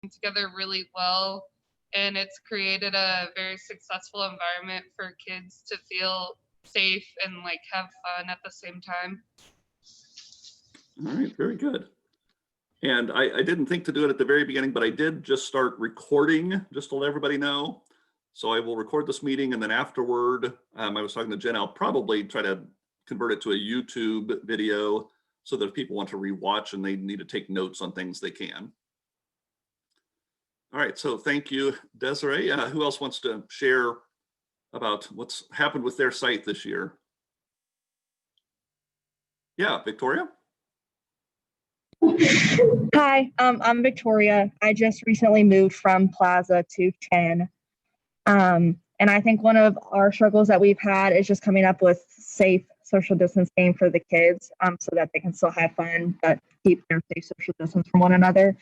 together really well, and it's created a very successful environment for kids to feel safe and like have fun at the same time. All right, very good. And I didn't think to do it at the very beginning, but I did just start recording just to let everybody know. So I will record this meeting, and then afterward, I was talking to Jen, I'll probably try to convert it to a YouTube video so that if people want to rewatch and they need to take notes on things, they can. All right, so thank you, Desiree. Who else wants to share about what's happened with their site this year? Yeah, Victoria? Hi, I'm Victoria. I just recently moved from Plaza to 10. And I think one of our struggles that we've had is just coming up with safe social distancing for the kids, so that they can still have fun, but keep their safe social distance from one another.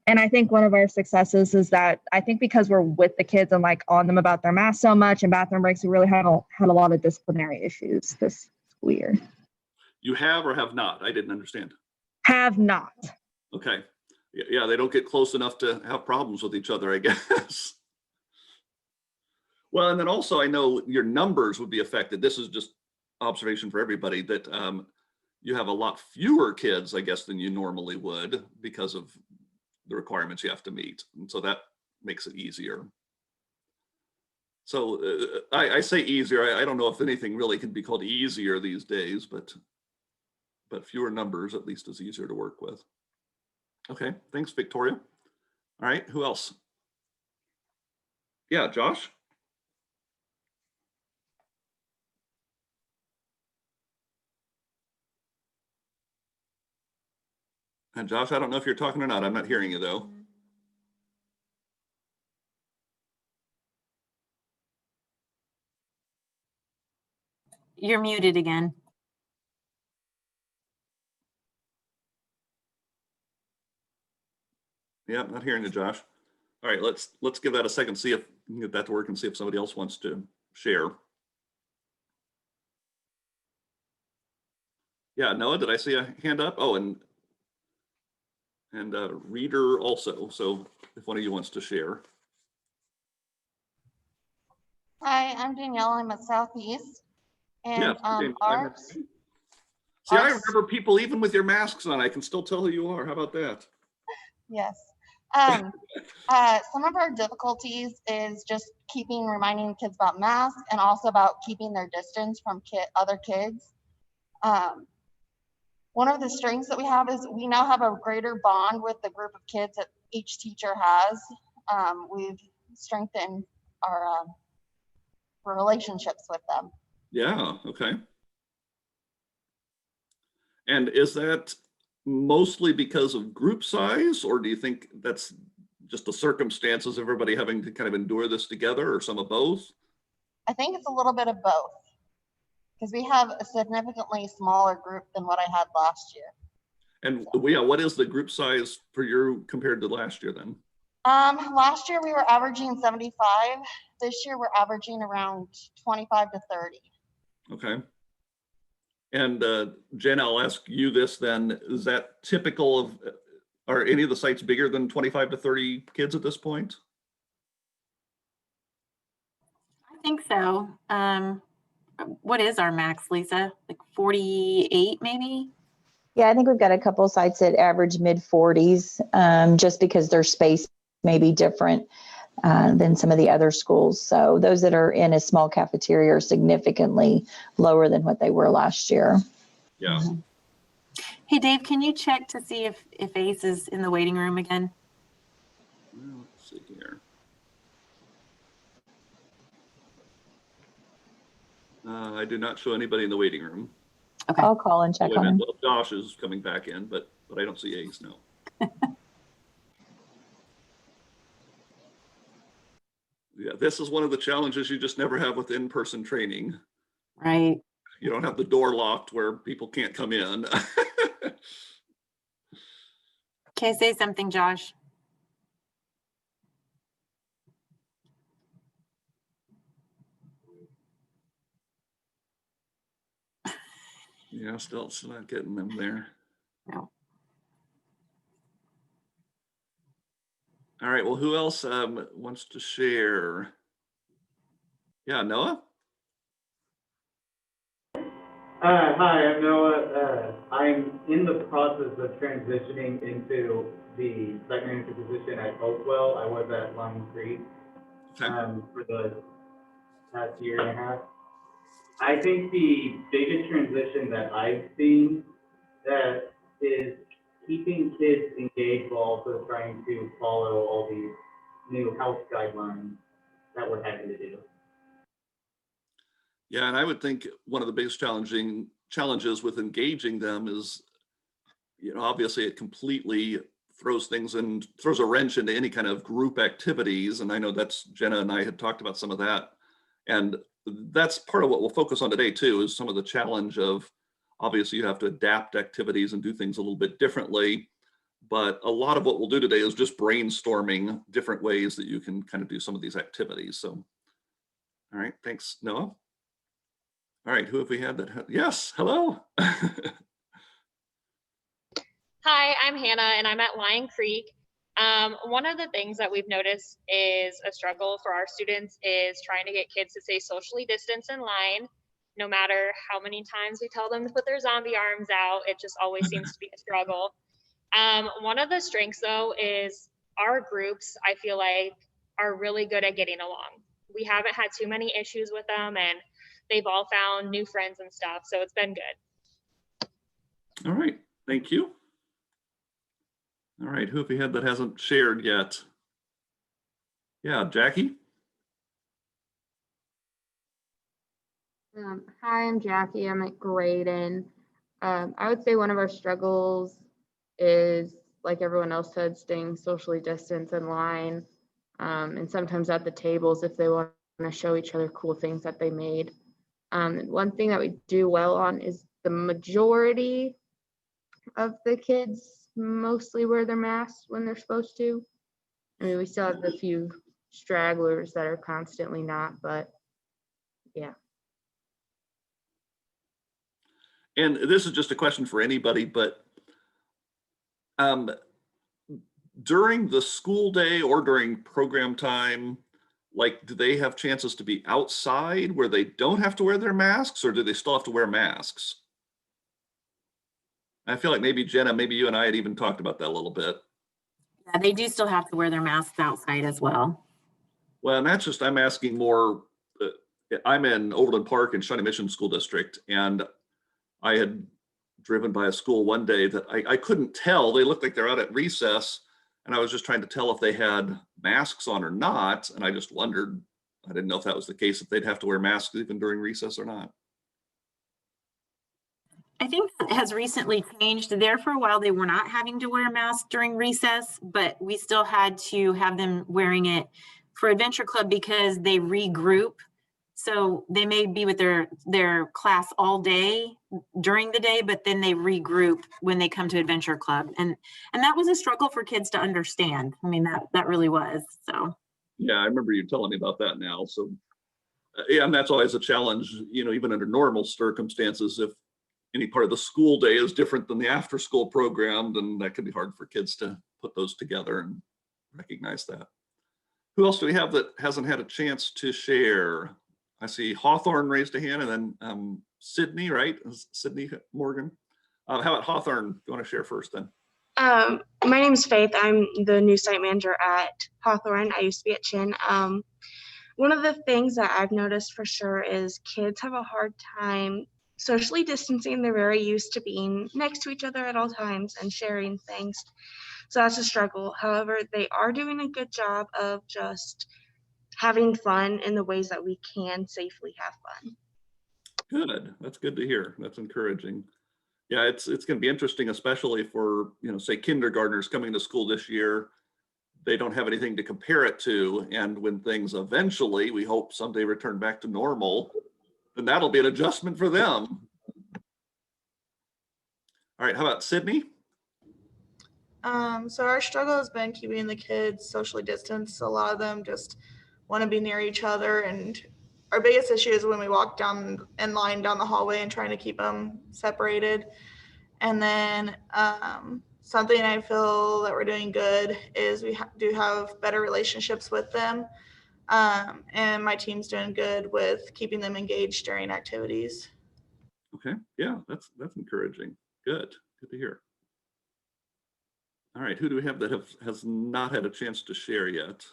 And I think one of our successes is that I think because we're with the kids and like on them about their masks so much and bathroom breaks, we really had a lot of disciplinary issues this school year. You have or have not? I didn't understand. Have not. Okay. Yeah, they don't get close enough to have problems with each other, I guess. Well, and then also I know your numbers would be affected. This is just observation for everybody that you have a lot fewer kids, I guess, than you normally would because of the requirements you have to meet. And so that makes it easier. So I say easier. I don't know if anything really can be called easier these days, but fewer numbers at least is easier to work with. Okay, thanks, Victoria. All right, who else? Yeah, Josh? And Josh, I don't know if you're talking or not. I'm not hearing you though. You're muted again. Yeah, not hearing you, Josh. All right, let's give that a second, see if we can get that to work and see if somebody else wants to share. Yeah, Noah, did I see a hand up? Oh, and Reader also. So if one of you wants to share. Hi, I'm Danielle. I'm at Southeast. And Yeah, arts. See, I remember people even with your masks on. I can still tell who you are. How about that? Yes. Some of our difficulties is just reminding kids about masks and also about keeping their distance from other kids. One of the strengths that we have is we now have a greater bond with the group of kids that each teacher has. We've strengthened our relationships with them. Yeah, okay. And is that mostly because of group size, or do you think that's just the circumstances of everybody having to kind of endure this together, or some of both? I think it's a little bit of both, because we have a significantly smaller group than what I had last year. And yeah, what is the group size for you compared to last year then? Last year we were averaging 75. This year we're averaging around 25 to 30. Okay. And Jen, I'll ask you this then. Is that typical of, are any of the sites bigger than 25 to 30 kids at this point? I think so. What is our max, Lisa? Like 48 maybe? Yeah, I think we've got a couple of sites that average mid 40s, just because their space may be different than some of the other schools. So those that are in a small cafeteria are significantly lower than what they were last year. Yeah. Mm-hmm. Hey, Dave, can you check to see if Ace is in the waiting room again? Well, let's see here. I do not show anybody in the waiting room. Okay. I'll call and check on him. Well, Josh is coming back in, but I don't see Ace, no. Yeah, this is one of the challenges you just never have with in-person training. Right. You don't have the door locked where people can't come in. Okay, say something, Josh. Yeah, still not getting them there. No. All right, well, who else wants to share? Yeah, Noah? Hi, I'm Noah. I'm in the process of transitioning into the site manager position at Hopewell. I was at Lion Creek Okay. for the past year and a half. I think the biggest transition that I've seen that is keeping kids engaged while also trying to follow all these new health guidelines that we're having to do. Yeah, and I would think one of the biggest challenges with engaging them is, obviously it completely throws a wrench into any kind of group activities. And I know that's Jenna and I had talked about some of that. And that's part of what we'll focus on today too, is some of the challenge of, obviously you have to adapt activities and do things a little bit differently. But a lot of what we'll do today is just brainstorming different ways that you can kind of do some of these activities. So, all right, thanks, Noah. All right, who have we had that? Yes, hello. Hi, I'm Hannah and I'm at Lion Creek. One of the things that we've noticed is a struggle for our students is trying to get kids to stay socially distanced in line. No matter how many times we tell them to put their zombie arms out, it just always seems to be a struggle. One of the strengths though is our groups, I feel like, are really good at getting along. We haven't had too many issues with them and they've all found new friends and stuff, so it's been good. All right, thank you. All right, who have we had that hasn't shared yet? Yeah, Jackie? Hi, I'm Jackie. I'm at Graydon. I would say one of our struggles is, like everyone else said, staying socially distanced in line, and sometimes at the tables if they want to show each other cool things that they made. One thing that we do well on is the majority of the kids mostly wear their masks when they're supposed to. I mean, we still have the few stragglers that are constantly not, but yeah. And this is just a question for anybody, but during the school day or during program time, like, do they have chances to be outside where they don't have to wear their masks, or do they still have to wear masks? I feel like maybe Jenna, maybe you and I had even talked about that a little bit. Yeah, they do still have to wear their masks outside as well. Well, and that's just, I'm asking more, I'm in Overland Park in Shawnee Mission School District, and I had driven by a school one day that I couldn't tell. They looked like they're out at recess, and I was just trying to tell if they had masks on or not. And I just wondered, I didn't know if that was the case, if they'd have to wear masks even during recess or not. I think that has recently changed. There for a while, they were not having to wear a mask during recess, but we still had to have them wearing it for Adventure Club because they regroup. So they may be with their class all day during the day, but then they regroup when they come to Adventure Club. And that was a struggle for kids to understand. I mean, that really was, so. Yeah, I remember you telling me about that now. So yeah, and that's always a challenge, even under normal circumstances, if any part of the school day is different than the after school program, then that can be hard for kids to put those together and recognize that. Who else do we have that hasn't had a chance to share? I see Hawthorne raised a hand, and then Sydney, right? Sydney Morgan. How about Hawthorne? Do you want to share first then? My name is Faith. I'm the new site manager at Hawthorne. I used to be at Chin. One of the things that I've noticed for sure is kids have a hard time socially distancing. They're very used to being next to each other at all times and sharing things. So that's a struggle. However, they are doing a good job of just having fun in the ways that we can safely have fun. Good. That's good to hear. That's encouraging. Yeah, it's going to be interesting, especially for, say kindergartners coming to school this year. They don't have anything to compare it to. And when things eventually, we hope someday, return back to normal, then that'll be an adjustment for them. All right, how about Sydney? So our struggle has been keeping the kids socially distanced. A lot of them just want to be near each other, and our biggest issue is when we walk down in line down the hallway and trying to keep them separated. And then something I feel that we're doing good is we do have better relationships with them. And my team's doing good with keeping them engaged during activities. Okay, yeah, that's encouraging. Good to hear. All right, who do we have that has not had a chance to share yet?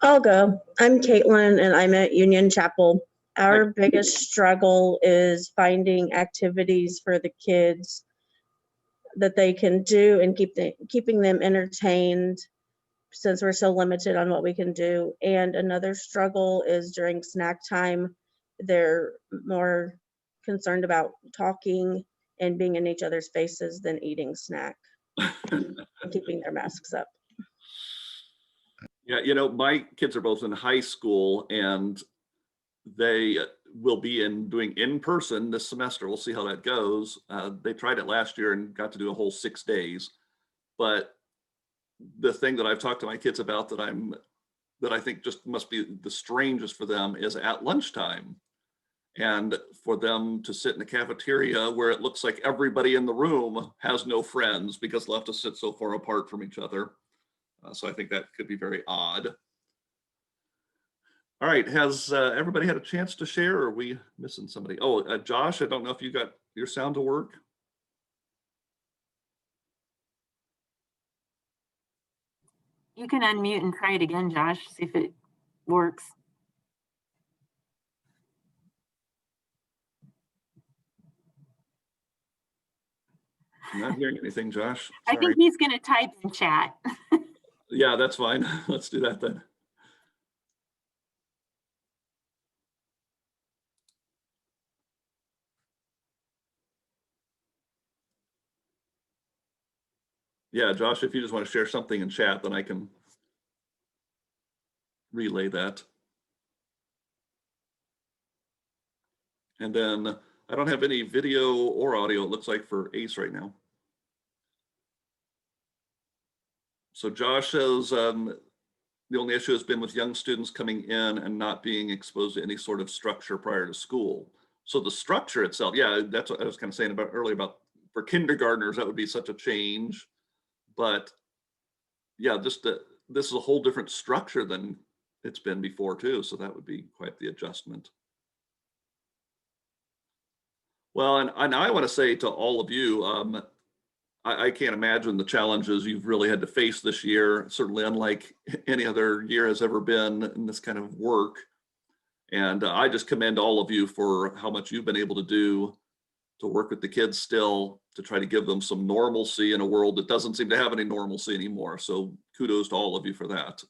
I'll go. I'm Caitlin and I'm at Union Chapel. Our biggest struggle is finding activities for the kids that they can do and keeping them entertained, since we're so limited on what we can do. And another struggle is during snack time, they're more concerned about talking and being in each other's faces than eating snack and keeping their masks up. Yeah, you know, my kids are both in high school and they will be doing in person this semester. We'll see how that goes. They tried it last year and got to do a whole 6 days. But the thing that I've talked to my kids about that I think just must be the strangest for them is at lunchtime. And for them to sit in the cafeteria where it looks like everybody in the room has no friends because they'll have to sit so far apart from each other. So I think that could be very odd. All right, has everybody had a chance to share, or are we missing somebody? Oh, Josh, I don't know if you got your sound to work. You can unmute and try it again, Josh, see if it works. I'm not hearing anything, Josh. I Sorry. think he's going to type in chat. Yeah, that's fine. Let's do that then. Yeah, Josh, if you just want to share something in chat, then I can relay that. And then I don't have any video or audio, it looks like, for ACE right now. So Josh says the only issue has been with young students coming in and not being exposed to any sort of structure prior to school. So the structure itself, yeah, that's what I was kind of saying about earlier about for kindergartners, that would be such a change. But yeah, just this is a whole different structure than it's been before too. So that would be quite the adjustment. Well, and I want to say to all of you, I can't imagine the challenges you've really had to face this year, certainly unlike any other year has ever been in this kind of work. And I just commend all of you for how much you've been able to do to work with the kids still, to try to give them some normalcy in a world that doesn't seem to have any normalcy anymore. So kudos to all of you for that.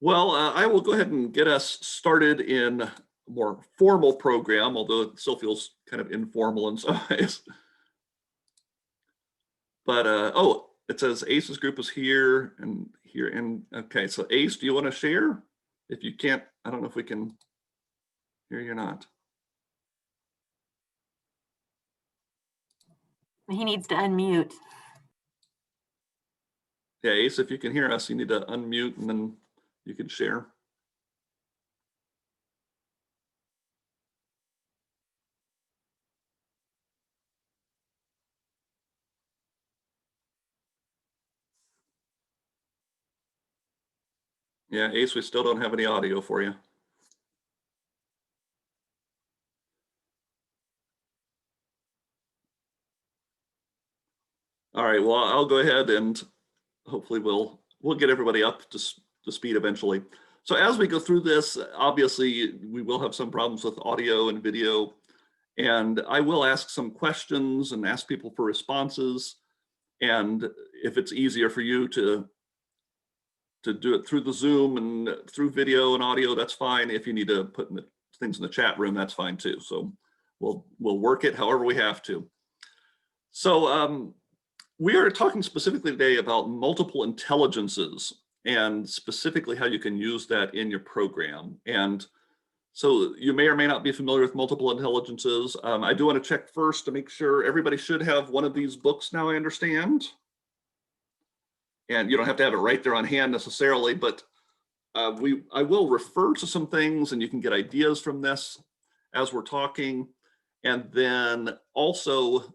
Well, I will go ahead and get us started in a more formal program, although it still feels kind of informal in some ways. But, oh, it says ACE's group is here and here. And okay, so ACE, do you want to share? If you can't, I don't know if we can hear you or not. He needs to unmute. Yeah, Ace, if you can hear us, you need to unmute and then you can share. Yeah, Ace, we still don't have any audio for you. All right, well, I'll go ahead and hopefully we'll get everybody up to speed eventually. So as we go through this, obviously we will have some problems with audio and video, and I will ask some questions and ask people for responses. And if it's easier for you to do it through the Zoom and through video and audio, that's fine. If you need to put things in the chat room, that's fine too. So we'll work it however we have to. So we are talking specifically today about multiple intelligences and specifically how you can use that in your program. And so you may or may not be familiar with multiple intelligences. I do want to check first to make sure everybody should have one of these books now, I understand. And you don't have to have it right there on hand necessarily, but I will refer to some things and you can get ideas from this as we're talking. And then also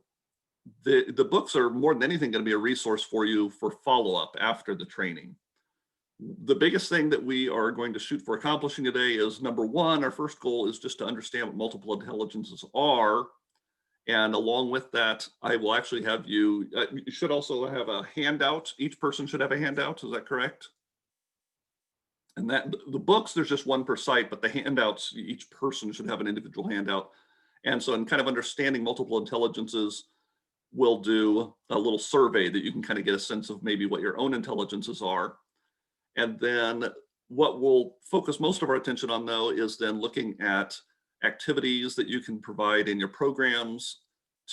the books are more than anything going to be a resource for you for follow-up after the training. The biggest thing that we are going to shoot for accomplishing today is, number one, our first goal is just to understand what multiple intelligences are. And along with that, I will actually have you should also have a handout. Each person should have a handout. Is that correct? And that the books, there's just one per site, but the handouts, each person should have an individual handout. And so in kind of understanding multiple intelligences, we'll do a little survey that you can kind of get a sense of maybe what your own intelligences are. And then what we'll focus most of our attention on, though, is then looking at activities that you can provide in your programs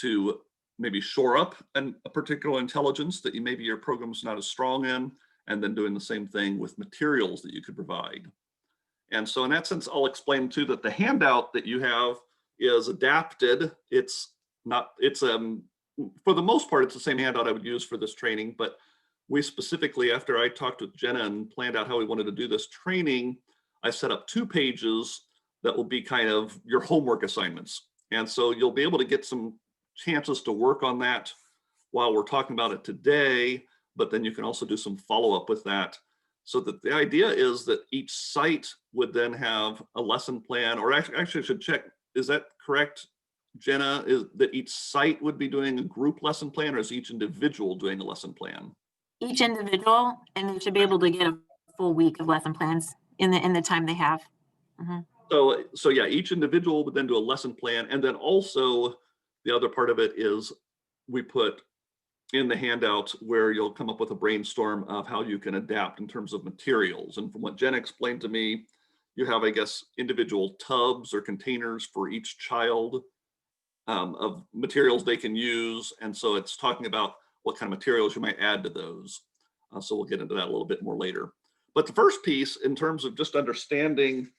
to maybe shore up a particular intelligence that maybe your program's not as strong in, and then doing the same thing with materials that you could provide. And so in that sense, I'll explain too that the handout that you have is adapted. It's for the most part, it's the same handout I would use for this training, but we specifically, after I talked with Jenna and planned out how we wanted to do this training, I set up 2 pages that will be kind of your homework assignments. And so you'll be able to get some chances to work on that while we're talking about it today, but then you can also do some follow-up with that. So that the idea is that each site would then have a lesson plan, or actually I should check, is that correct, Jenna, is that each site would be doing a group lesson plan, or is each individual doing a lesson plan? Each individual, and they should be able to get a full week of lesson plans in the time they have. Mhm. So yeah, each individual would then do a lesson plan. And then also the other part of it is we put in the handout where you'll come up with a brainstorm of how you can adapt in terms of materials. And from what Jen explained to me, you have, I guess, individual tubs or containers for each child of materials they can use. And so it's talking about what kind of materials you might add to those. So we'll get into that a little bit more later. But the first piece, in terms of just understanding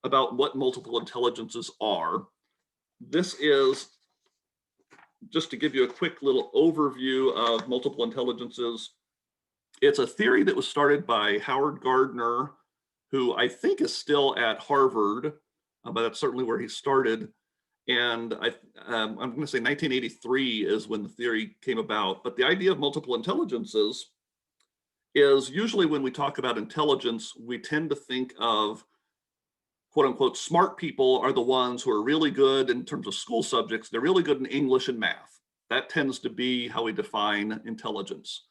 about what multiple intelligences are, this is just to give you a quick little overview of multiple intelligences. It's a theory that was started by Howard Gardner, who I think is still at Harvard, but that's certainly where he started. And I'm going to say 1983 is when the theory came about. But the idea of multiple intelligences is usually when we talk about intelligence, we tend to think of quote unquote smart people are the ones who are really good in terms of school subjects. They're really good in English and math. That tends to be how we define intelligence.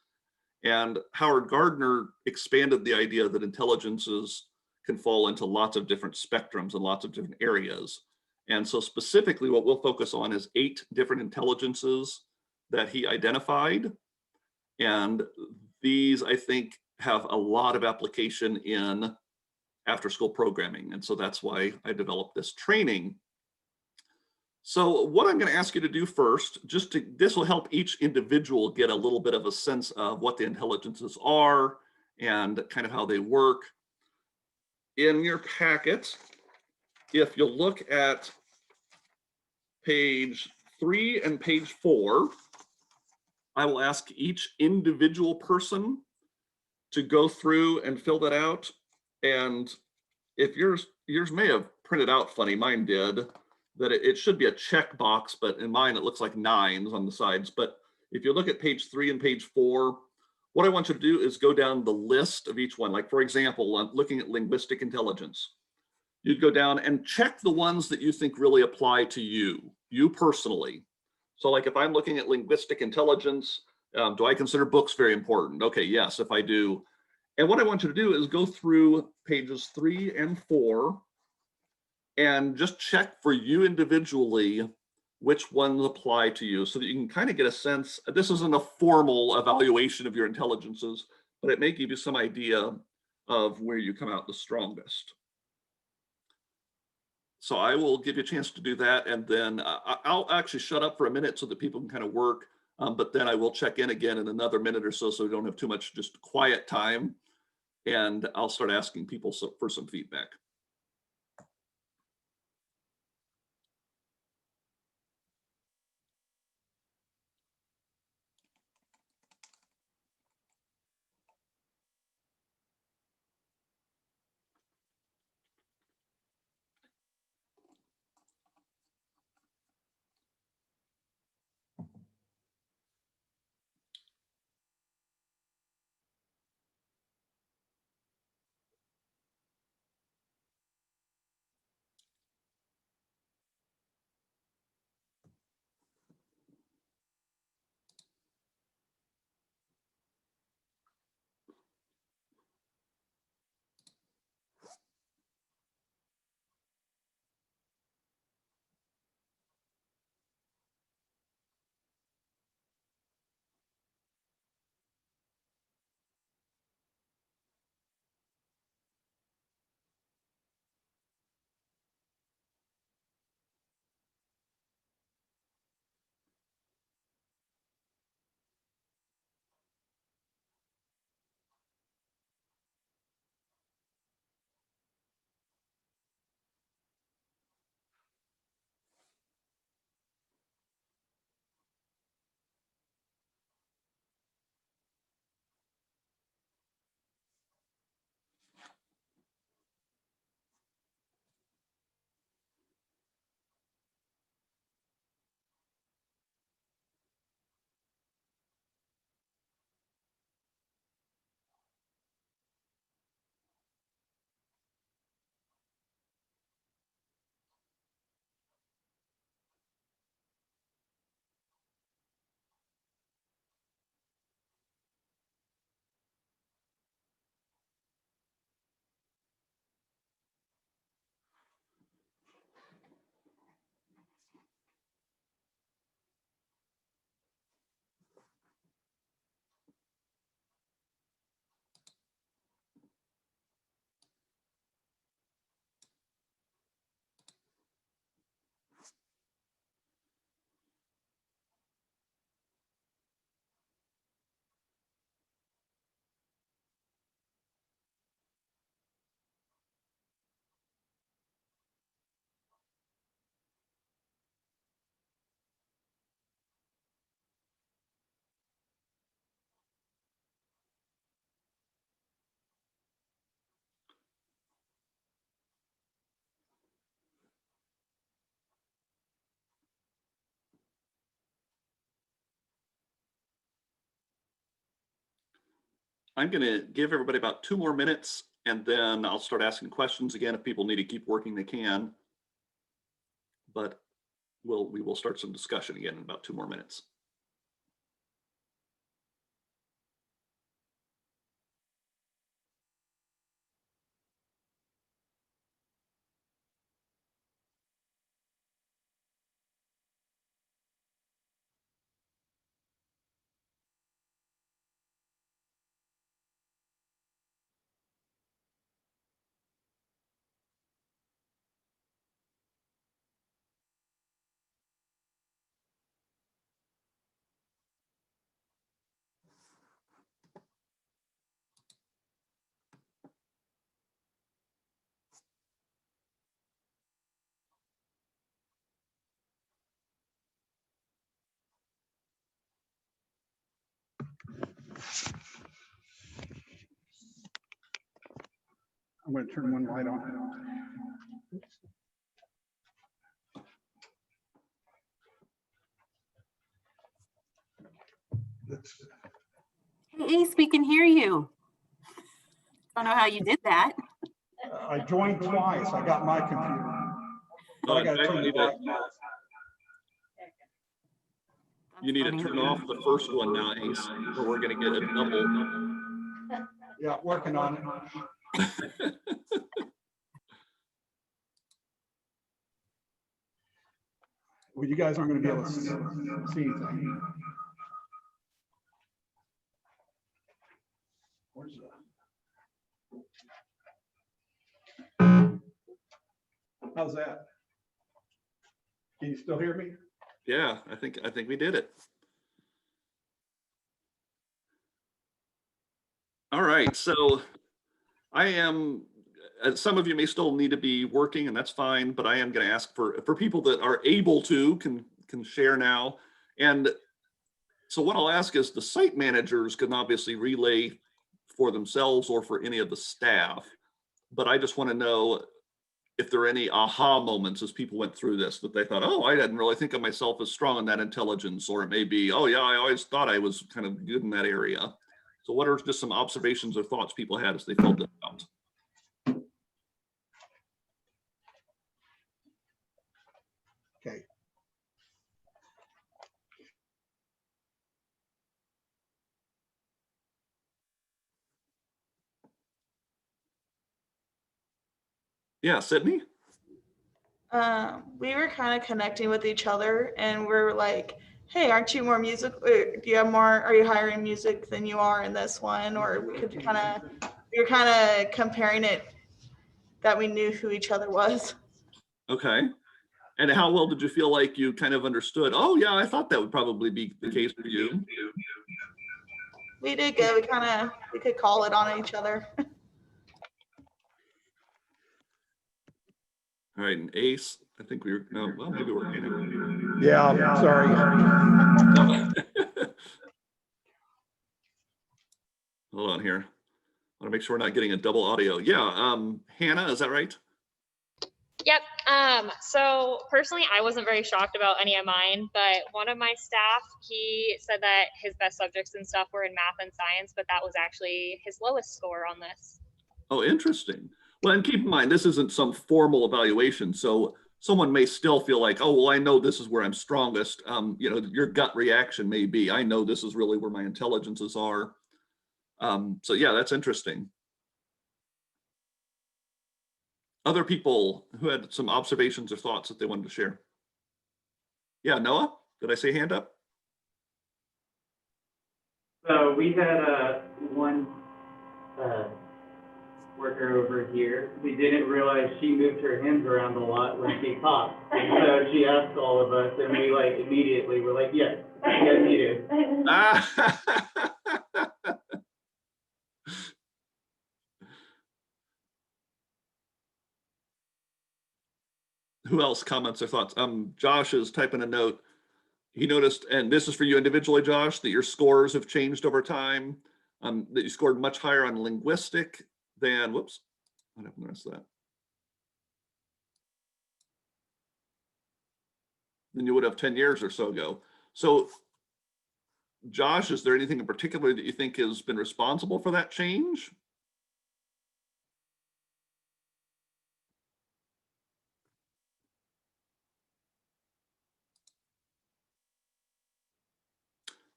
And Howard Gardner expanded the idea that intelligences can fall into lots of different spectrums and lots of different areas. And so specifically what we'll focus on is 8 different intelligences that he identified. And these, I think, have a lot of application in after school programming. And so that's why I developed this training. So what I'm going to ask you to do first, this will help each individual get a little bit of a sense of what the intelligences are and kind of how they work. In your packet, if you'll look at page 3 and page 4, I will ask each individual person to go through and fill that out. And if yours may have printed out funny, mine did, that it should be a check box, but in mine it looks like 9s on the sides. But if you look at page 3 and page 4, what I want you to do is go down the list of each one. Like for example, I'm looking at linguistic intelligence. You'd go down and check the ones that you think really apply to you personally. So like if I'm looking at linguistic intelligence, do I consider books very important? Okay, yes, if I do. And what I want you to do is go through pages 3 and 4 and just check for you individually which ones apply to you so that you can kind of get a sense. This isn't a formal evaluation of your intelligences, but it may give you some idea of where you come out the strongest. So I will give you a chance to do that, and then I'll actually shut up for a minute so that people can kind of work, but then I will check in again in another minute or so we don't have too much just quiet time, and I'll start asking people for some feedback. I'm going to give everybody about 2 more minutes, and then I'll start asking questions again. If people need to keep working, they can. But we will start some discussion again in about 2 more minutes. I'm going to turn one light on. Hey, Ace, we can hear you. Don't know how you did that. I joined twice. I got my computer. But I got to turn the light off. You need to turn off the first one now, Ace, or we're going to get a double. Yeah, working on it. Well, you guys aren't going to be able to see anything. Where's that? How's that? Can you still hear me? Yeah, I think we did it. All right, so I am, some of you may still need to be working, and that's fine, but I am going to ask for people that are able to can share now. And so what I'll ask is the site managers can obviously relay for themselves or for any of the staff, but I just want to know if there are any aha moments as people went through this that they thought, oh, I didn't really think of myself as strong in that intelligence, or it may be, oh yeah, I always thought I was kind of good in that area. So what are just some observations or thoughts people had as they filled it out? Okay. Yeah, Sydney? We were kind of connecting with each other, and we're like, hey, aren't you more music? Do you have more? Are you higher in music than you are in this one? Or we were kind of comparing it, that we knew who each other was. Okay. And how well did you feel like you kind of understood? Oh yeah, I thought that would probably be the case for you. We did good. We could call it on each other. All right, and Ace, I think we were, no, well, maybe we're in. Yeah, sorry. Hold on here. I want to make sure we're not getting a double audio. Yeah, Hannah, is that right? Yep. So personally, I wasn't very shocked about any of mine, but one of my staff, he said that his best subjects and stuff were in math and science, but that was actually his lowest score on this. Oh, interesting. Well, and keep in mind, this isn't some formal evaluation. So someone may still feel like, oh, well, I know this is where I'm strongest. You know, your gut reaction may be, I know this is really where my intelligences are. So yeah, that's interesting. Other people who had some observations or thoughts that they wanted to share. Yeah, Noah, did I say hand up? So we had one worker over here. We didn't realize she moved her hands around a lot when she talked. And so she asked all of us, and we like immediately were like, yes, you do. Who else comments or thoughts? Josh is typing a note. He noticed, and this is for you individually, Josh, that your scores have changed over time, that you scored much higher on linguistic than, whoops, what happened to the rest of that? Than you would have 10 years or so ago. So Josh, is there anything in particular that you think has been responsible for that change?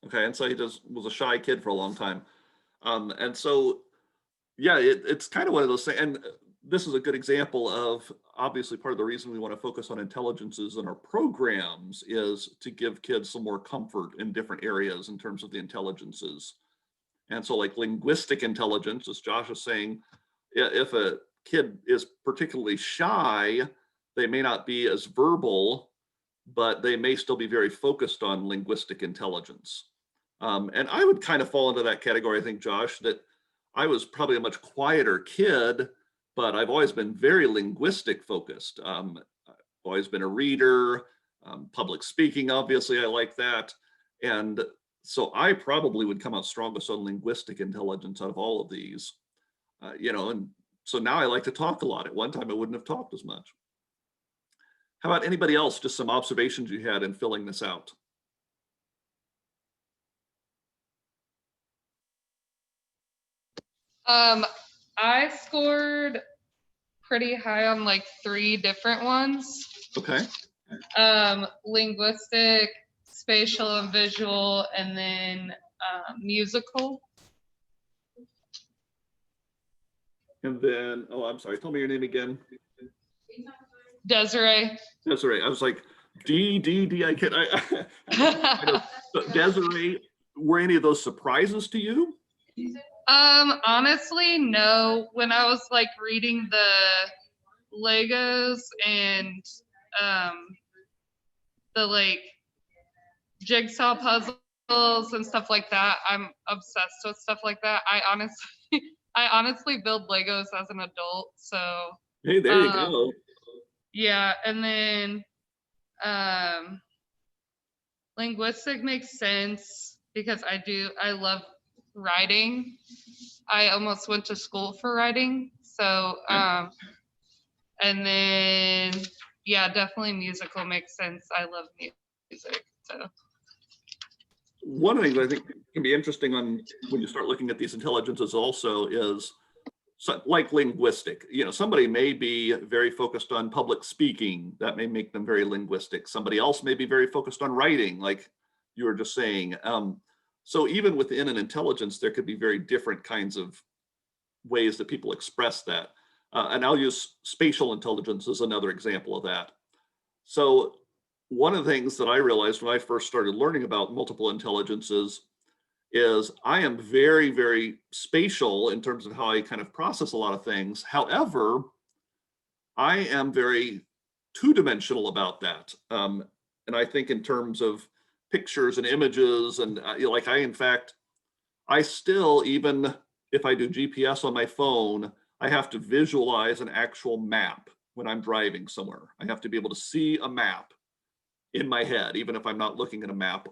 Okay, and so he just was a shy kid for a long time. And so, yeah, it's kind of one of those things. And this is a good example of, obviously, part of the reason we want to focus on intelligences in our programs is to give kids some more comfort in different areas in terms of the intelligences. And so like linguistic intelligence, as Josh is saying, if a kid is particularly shy, they may not be as verbal, but they may still be very focused on linguistic intelligence. And I would kind of fall into that category, I think, Josh, that I was probably a much quieter kid, but I've always been very linguistic focused. I've always been a reader, public speaking, obviously, I like that. And so I probably would come out strongest on linguistic intelligence out of all of these, you know, and so now I like to talk a lot. At one time, I wouldn't have talked as much. How about anybody else? Just some observations you had in filling this out. I scored pretty high on like 3 different ones. Okay. Linguistic, spatial and visual, and then musical. And then, oh, I'm sorry, tell me your name again. Desiree. Desiree, I was like, I can't, I know. So Desiree, were any of those surprises to you? Honestly, no. When I was like reading the Legos and the like jigsaw puzzles and stuff like that, I'm obsessed with stuff like that. I honestly build Legos as an adult, so Hey, there you go. yeah. And then linguistic makes sense because I love writing. I almost went to school for writing, so and then yeah, definitely musical makes sense. I love music, so. One of the things I think can be interesting on when you start looking at these intelligences also is like linguistic. You know, somebody may be very focused on public speaking. That may make them very linguistic. Somebody else may be very focused on writing, like you were just saying. So even within an intelligence, there could be very different kinds of ways that people express that. And I'll use spatial intelligence as another example of that. So one of the things that I realized when I first started learning about multiple intelligences is I am very, very spatial in terms of how I kind of process a lot of things. However, I am very two-dimensional about that. And I think in terms of pictures and images and you know, like I still, even if I do GPS on my phone, I have to visualize an actual map when I'm driving somewhere. I have to be able to see a map in my head, even if I'm not looking at a map.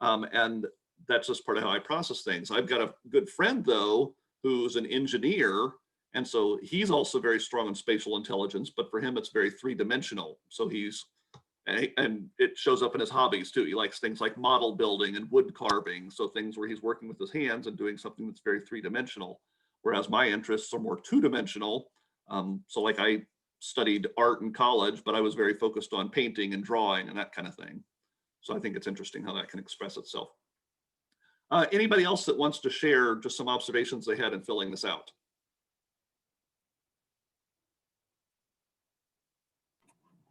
And that's just part of how I process things. I've got a good friend though, who's an engineer. And so he's also very strong in spatial intelligence, but for him, it's very 3-dimensional. So and it shows up in his hobbies too. He likes things like model building and wood carving. So things where he's working with his hands and doing something that's very 3-dimensional. Whereas my interests are more 2-dimensional. So like I studied art in college, but I was very focused on painting and drawing and that kind of thing. So I think it's interesting how that can express itself. Anybody else that wants to share just some observations they had in filling this out?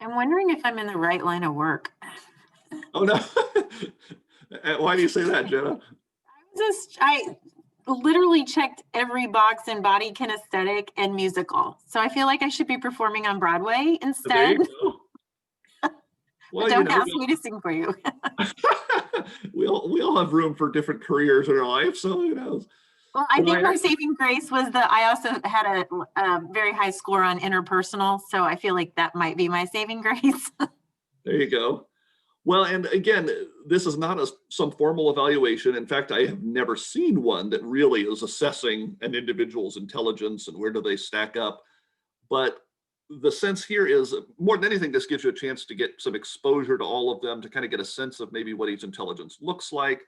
I'm wondering if I'm in the right line of work. Oh no. Why do you say that, Jenna? I literally checked every box in body kinesthetic and musical. So I feel like I should be performing on Broadway instead. There you go. Well, Don't ask me to sing for you. we all have room for different careers in our life, so who knows? Well, I think my saving grace was that I also had a very high score on interpersonal, so I feel like that might be my saving grace. There you go. Well, and again, this is not some formal evaluation. In fact, I have never seen one that really is assessing an individual's intelligence and where do they stack up. But the sense here is, more than anything, this gives you a chance to get some exposure to all of them, to kind of get a sense of maybe what each intelligence looks like,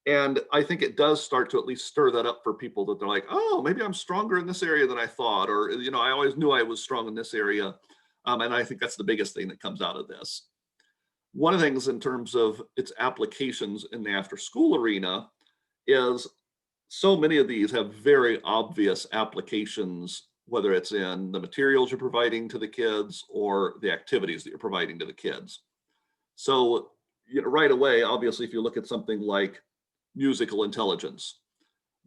And I think it does start to at least stir that up for people, that they're like, oh, maybe I'm stronger in this area than I thought, or, you know, I always knew I was strong in this area. And I think that's the biggest thing that comes out of this. One of the things in terms of its applications in the after school arena is so many of these have very obvious applications, whether it's in the materials you're providing to the kids or the activities that you're providing to the kids. So, you know, right away, obviously, if you look at something like musical intelligence,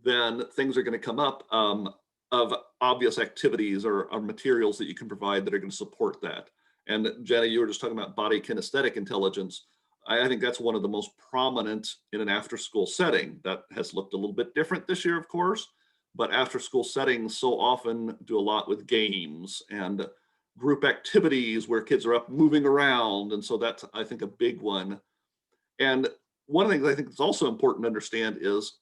then things are going to come up of obvious activities or materials that you can provide that are going to support that. And Jenny, you were just talking about body kinesthetic intelligence. I think that's one of the most prominent in an after-school setting. That has looked a little bit different this year, of course, but after-school settings so often do a lot with games and group activities where kids are up moving around. And so that's, I think, a big one. And one of the things I think is also important to understand is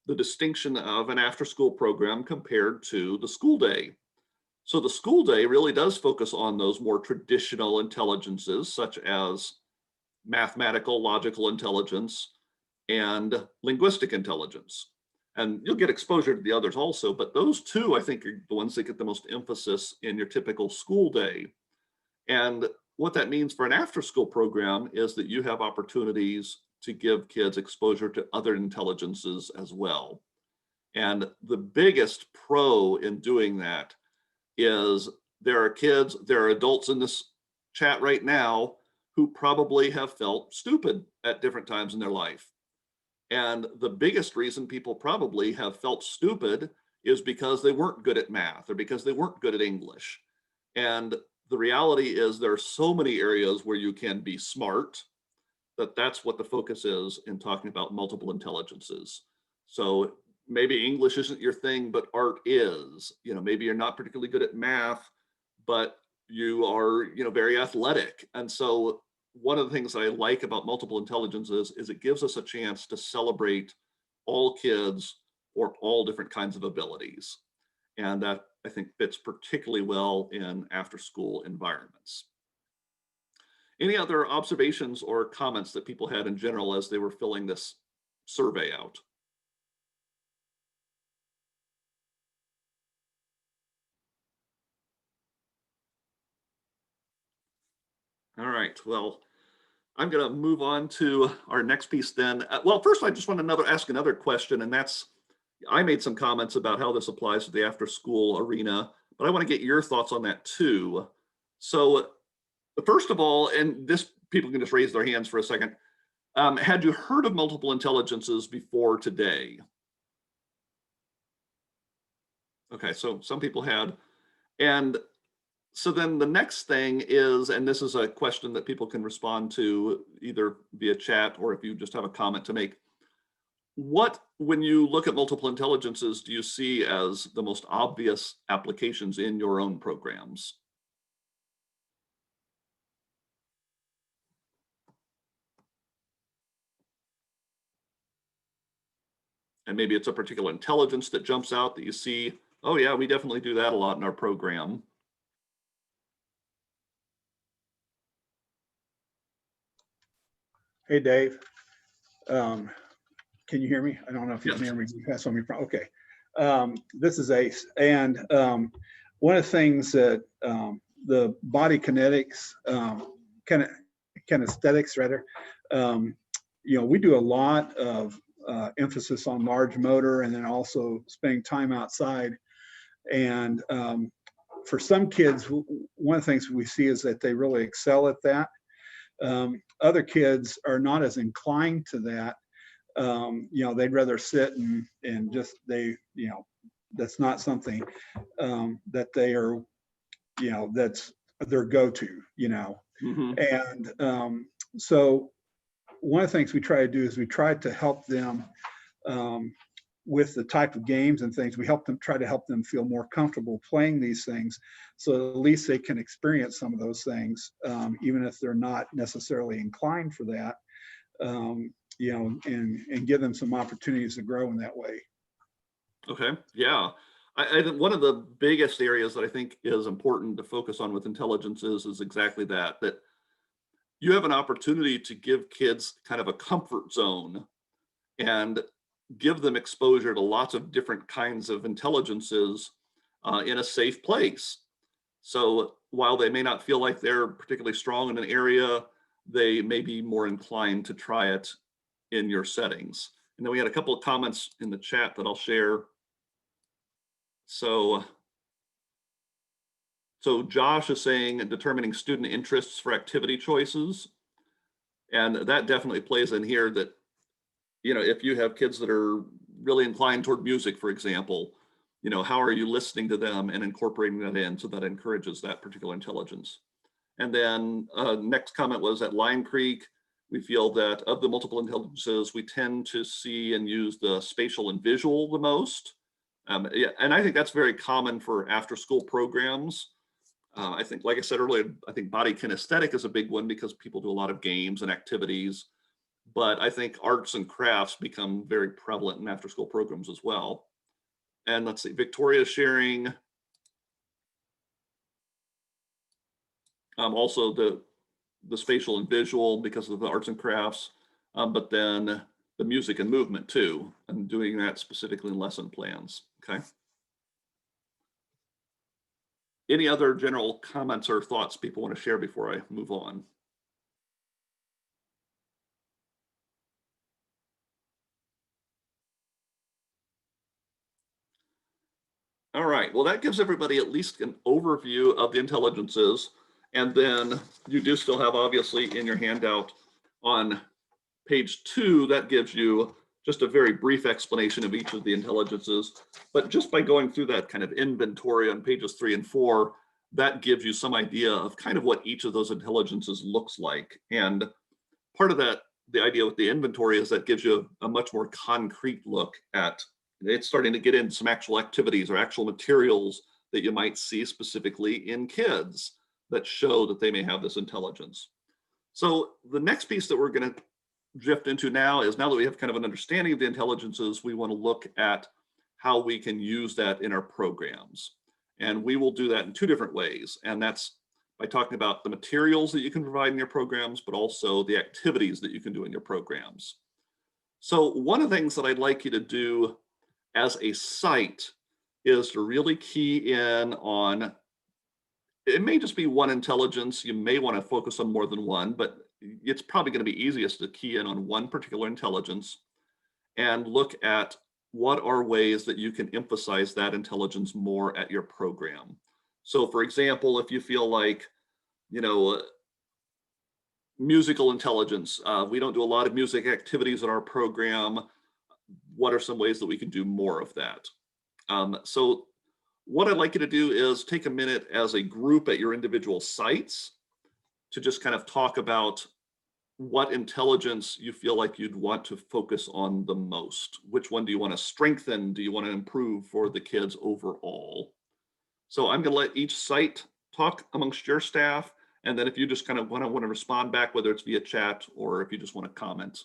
the distinction of an after-school program compared to the school day. So the school day really does focus on those more traditional intelligences, such as mathematical, logical intelligence, and linguistic intelligence. And you'll get exposure to the others also, but those two, I think, are the ones that get the most emphasis in your typical school day. And what that means for an after-school program is that you have opportunities to give kids exposure to other intelligences as well. And the biggest pro in doing that is there are adults in this chat right now who probably have felt stupid at different times in their life. And the biggest reason people probably have felt stupid is because they weren't good at math or because they weren't good at English. And the reality is there are so many areas where you can be smart, that's what the focus is in talking about multiple intelligences. So maybe English isn't your thing, but art is. You know, maybe you're not particularly good at math, but you are, you know, very athletic. And so one of the things I like about multiple intelligences is it gives us a chance to celebrate all kids or all different kinds of abilities. And that, I think, fits particularly well in after-school environments. Any other observations or comments that people had in general as they were filling this survey out? All right, well, I'm going to move on to our next piece then. Well, first, I just want to ask another question, and that's, I made some comments about how this applies to the after-school arena, but I want to get your thoughts on that too. So first of all, and this, people can just raise their hands for a second. Had you heard of multiple intelligences before today? Okay, so some people had. And so then the next thing is, and this is a question that people can respond to either via chat or if you just have a comment to make. What, when you look at multiple intelligences, do you see as the most obvious applications in your own programs? And maybe it's a particular intelligence that jumps out that you see, oh yeah, we definitely do that a lot in our program. Hey, Dave. Can you hear me? I don't know if you can hear me. That's on me. Okay. This is Ace. And one of the things that the body kinetics, kinesthetics rather, you know, we do a lot of emphasis on large motor and then also spending time outside. And for some kids, one of the things we see is that they really excel at that. Other kids are not as inclined to that. You know, they'd rather sit and just, you know, that's not something that they are, you know, that's their go-to, you know. Mm-hmm. And so one of the things we try to do is we try to help them with the type of games and things. We try to help them feel more comfortable playing these things, so at least they can experience some of those things, even if they're not necessarily inclined for that, you know, and give them some opportunities to grow in that way. Okay, yeah. I think one of the biggest areas that I think is important to focus on with intelligences is exactly that you have an opportunity to give kids kind of a comfort zone. and give them exposure to lots of different kinds of intelligences in a safe place. So while they may not feel like they're particularly strong in an area, they may be more inclined to try it in your settings. And then we had a couple of comments in the chat that I'll share. So Josh is saying determining student interests for activity choices. And that definitely plays in here that, you know, if you have kids that are really inclined toward music, for example, you know, how are you listening to them and incorporating that in so that encourages that particular intelligence? And then next comment was at Lion Creek, we feel that of the multiple intelligences, we tend to see and use the spatial and visual the most. Yeah, and I think that's very common for after school programs. I think, like I said earlier, I think body kinesthetic is a big one because people do a lot of games and activities. But I think arts and crafts become very prevalent in after school programs as well. And let's see, Victoria sharing also the spatial and visual because of the arts and crafts, but then the music and movement too, and doing that specifically in lesson plans, okay? Any other general comments or thoughts people want to share before I move on? All right, well, that gives everybody at least an overview of the intelligences. And then you do still have, obviously, in your handout on page 2, that gives you just a very brief explanation of each of the intelligences. But just by going through that kind of inventory on pages 3 and 4, that gives you some idea of kind of what each of those intelligences looks like. And part of that, the idea with the inventory is that gives you a much more concrete look at, it's starting to get into some actual activities or actual materials that you might see specifically in kids that show that they may have this intelligence. So the next piece that we're going to drift into now is, now that we have kind of an understanding of the intelligences, we want to look at how we can use that in our programs. And we will do that in 2 different ways. And that's by talking about the materials that you can provide in your programs, but also the activities that you can do in your programs. So one of the things that I'd like you to do as a site is to really key in on, it may just be one intelligence, you may want to focus on more than one, but it's probably going to be easiest to key in on one particular intelligence and look at what are ways that you can emphasize that intelligence more at your program. So for example, if you feel like, you know, musical intelligence, we don't do a lot of music activities in our program, what are some ways that we can do more of that? So what I'd like you to do is take a minute as a group at your individual sites to just kind of talk about what intelligence you feel like you'd want to focus on the most. Which one do you want to strengthen? Do you want to improve for the kids overall? So I'm going to let each site talk amongst your staff. And then if you just kind of want to respond back, whether it's via chat or if you just want to comment.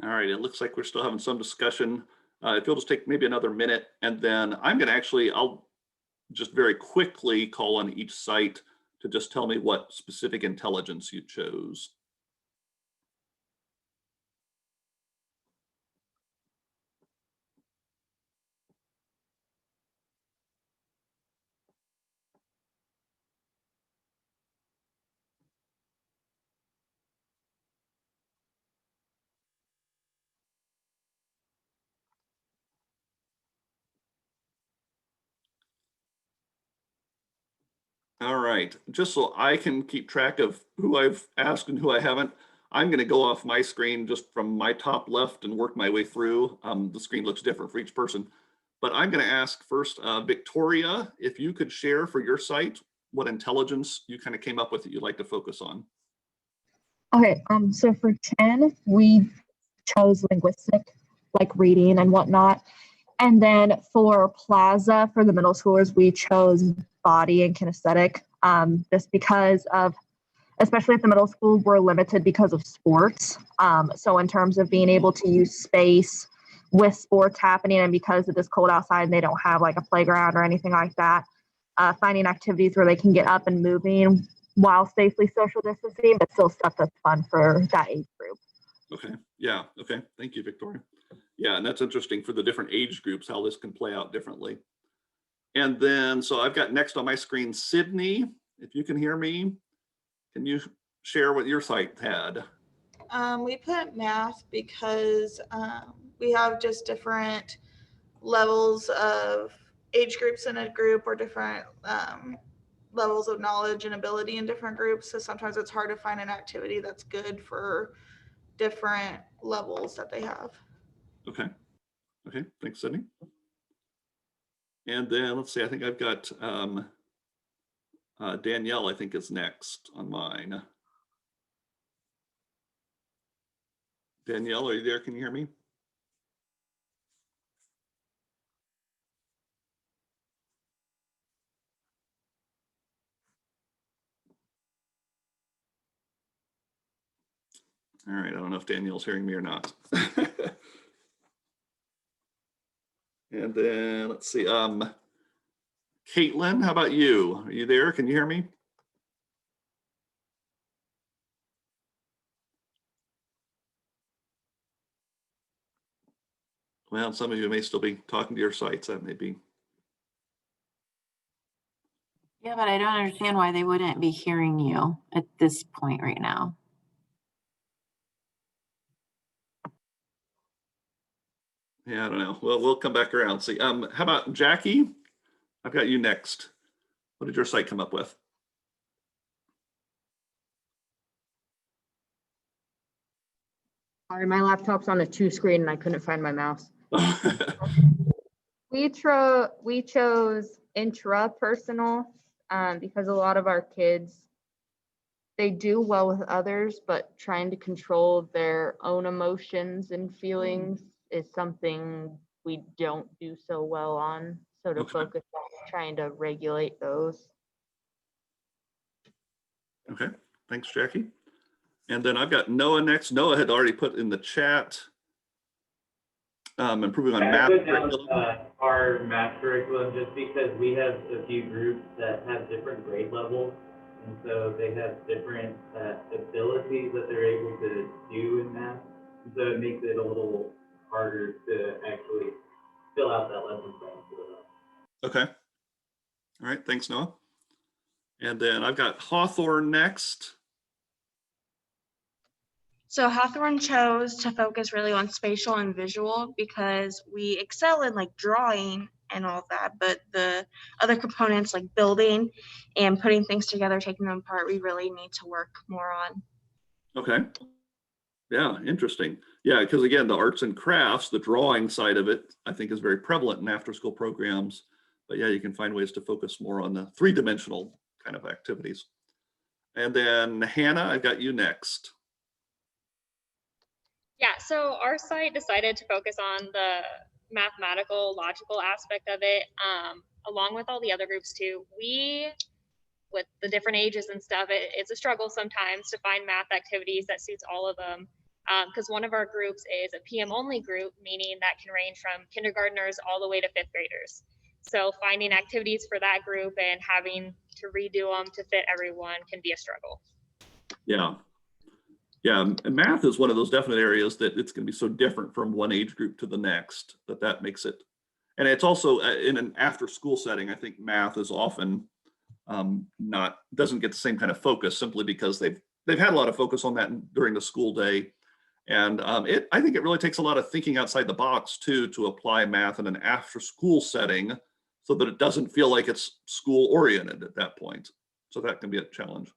All right, it looks like we're still having some discussion. If you'll just take maybe another minute, and then I'm going to actually, I'll just very quickly call on each site to just tell me what specific intelligence you chose. All right, just so I can keep track of who I've asked and who I haven't, I'm going to go off my screen just from my top left and work my way through. The screen looks different for each person, but I'm going to ask first, Victoria, if you could share for your site what intelligence you kind of came up with that you'd like to focus on. Okay, so for 10, we chose linguistic, like reading and whatnot. And then for Plaza, for the middle schoolers, we chose body and kinesthetic, just because of, especially at the middle school, we're limited because of sports. So in terms of being able to use space with sports happening, and because it is cold outside and they don't have like a playground or anything like that, finding activities where they can get up and moving while safely social distancing, but still stuff that's fun for that age group. Okay, yeah, okay, thank you, Victoria. Yeah, and that's interesting for the different age groups, how this can play out differently. And then, so I've got next on my screen, Sydney, if you can hear me, can you share what your site had? We put math because we have just different levels of age groups in a group, or different levels of knowledge and ability in different groups. So sometimes it's hard to find an activity that's good for different levels that they have. Okay, okay, thanks, Sydney. And then let's see, I think I've got Danielle, I think is next on mine. Danielle, are you there? Can you hear me? All right, I don't know if Danielle's hearing me or not. And then let's see, Caitlin, how about you? Are you there? Can you hear me? Well, some of you may still be talking to your sites, that may be. Yeah, but I don't understand why they wouldn't be hearing you at this point right now. Yeah, I don't know. Well, we'll come back around. See, how about Jackie? I've got you next. What did your site come up with? Sorry, my laptop's on a 2 screen and I couldn't find my mouse. We chose intrapersonal because a lot of our kids, they do well with others, but trying to control their own emotions and feelings is something we don't do so well on. So to focus on trying to regulate those. Okay, thanks, Jackie. And then I've got Noah next. Noah had already put in the chat, improving on math curriculum. Our math curriculum, just because we have a few groups that have different grade levels, and so they have different abilities that they're able to do in math. And so it makes it a little harder to actually fill out that lesson plan for them. Okay. All right, thanks, Noah. And then I've got Hawthorne next. So Hawthorne chose to focus really on spatial and visual because we excel in like drawing and all that, but the other components like building and putting things together, taking them apart, we really need to work more on. Okay. Yeah, interesting. Yeah, because again, the arts and crafts, the drawing side of it, I think is very prevalent in after-school programs. But yeah, you can find ways to focus more on the three-dimensional kind of activities. And then Hannah, I've got you next. Yeah, so our site decided to focus on the mathematical, logical aspect of it, along with all the other groups too. We, with the different ages and stuff, it's a struggle sometimes to find math activities that suits all of them. Because one of our groups is a PM only group, meaning that can range from kindergartners all the way to 5th graders. So finding activities for that group and having to redo them to fit everyone can be a struggle. Yeah. Yeah, and math is one of those definite areas that it's going to be so different from one age group to the next that makes it. And it's also in an after school setting, I think math is often doesn't get the same kind of focus simply because they've had a lot of focus on that during the school day. And I think it really takes a lot of thinking outside the box too to apply math in an after school setting so that it doesn't feel like it's school oriented at that point. So that can be a challenge.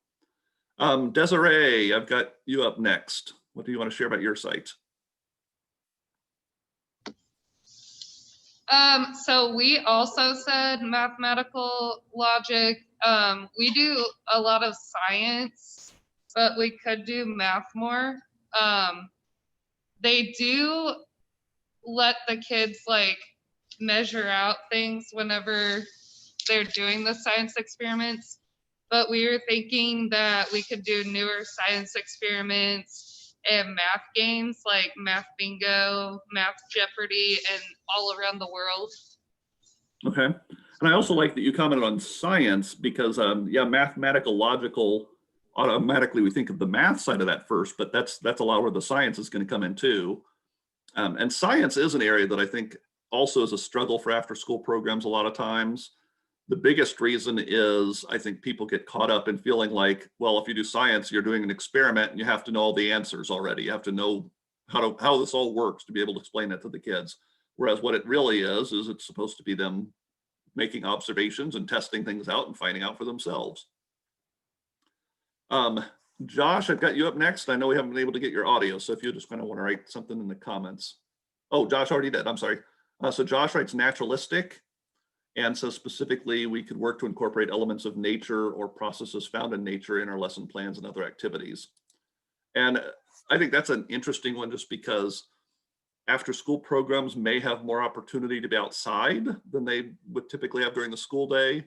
Desiree, I've got you up next. What do you want to share about your site? So we also said mathematical logic. We do a lot of science, but we could do math more. They do let the kids like measure out things whenever they're doing the science experiments, but we were thinking that we could do newer science experiments and math games like Math Bingo, Math Jeopardy, and all around the world. Okay. And I also like that you commented on science because, yeah, mathematical, logical, automatically we think of the math side of that first, but that's a lot where the science is going to come in too. And science is an area that I think also is a struggle for after school programs a lot of times. The biggest reason is I think people get caught up in feeling like, well, if you do science, you're doing an experiment and you have to know all the answers already. You have to know how this all works to be able to explain that to the kids. Whereas what it really is it's supposed to be them making observations and testing things out and finding out for themselves. Josh, I've got you up next. I know we haven't been able to get your audio, so if you just kind of want to write something in the comments. Oh, Josh already did, I'm sorry. So Josh writes naturalistic, and so specifically we could work to incorporate elements of nature or processes found in nature in our lesson plans and other activities. And I think that's an interesting one just because after school programs may have more opportunity to be outside than they would typically have during the school day,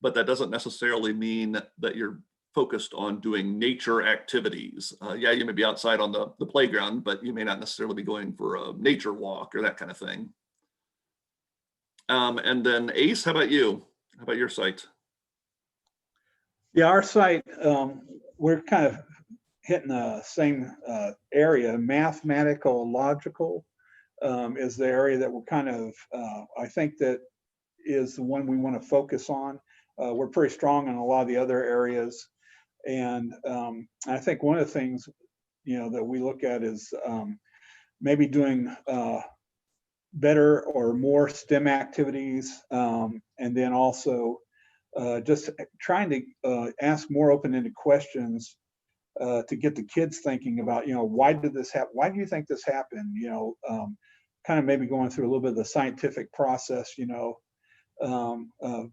but that doesn't necessarily mean that you're focused on doing nature activities. Yeah, you may be outside on the playground, but you may not necessarily be going for a nature walk or that kind of thing. And then Ace, how about you? How about your site? Yeah, our site, we're kind of hitting the same area. Mathematical, logical is the area that we're kind of, I think that is the one we want to focus on. We're pretty strong in a lot of the other areas. And I think one of the things, that we look at is maybe doing better or more STEM activities, and then also just trying to ask more open-ended questions to get the kids thinking about, why did this happen? Why do you think this happened? Kind of maybe going through a little bit of the scientific process,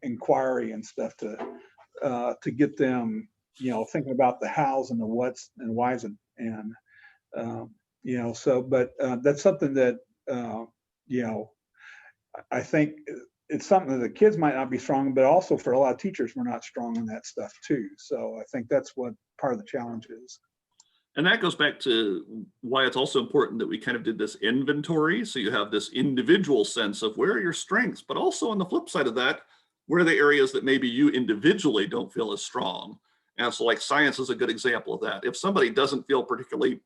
inquiry and stuff to get them, thinking about the hows and the whats and whys and but that's something that, I think it's something that the kids might not be strong, but also for a lot of teachers, we're not strong in that stuff too. So I think that's what part of the challenge is. And that goes back to why it's also important that we kind of did this inventory. So you have this individual sense of where are your strengths, but also on the flip side of that, where are the areas that maybe you individually don't feel as strong. And so like science is a good example of that. If somebody doesn't feel particularly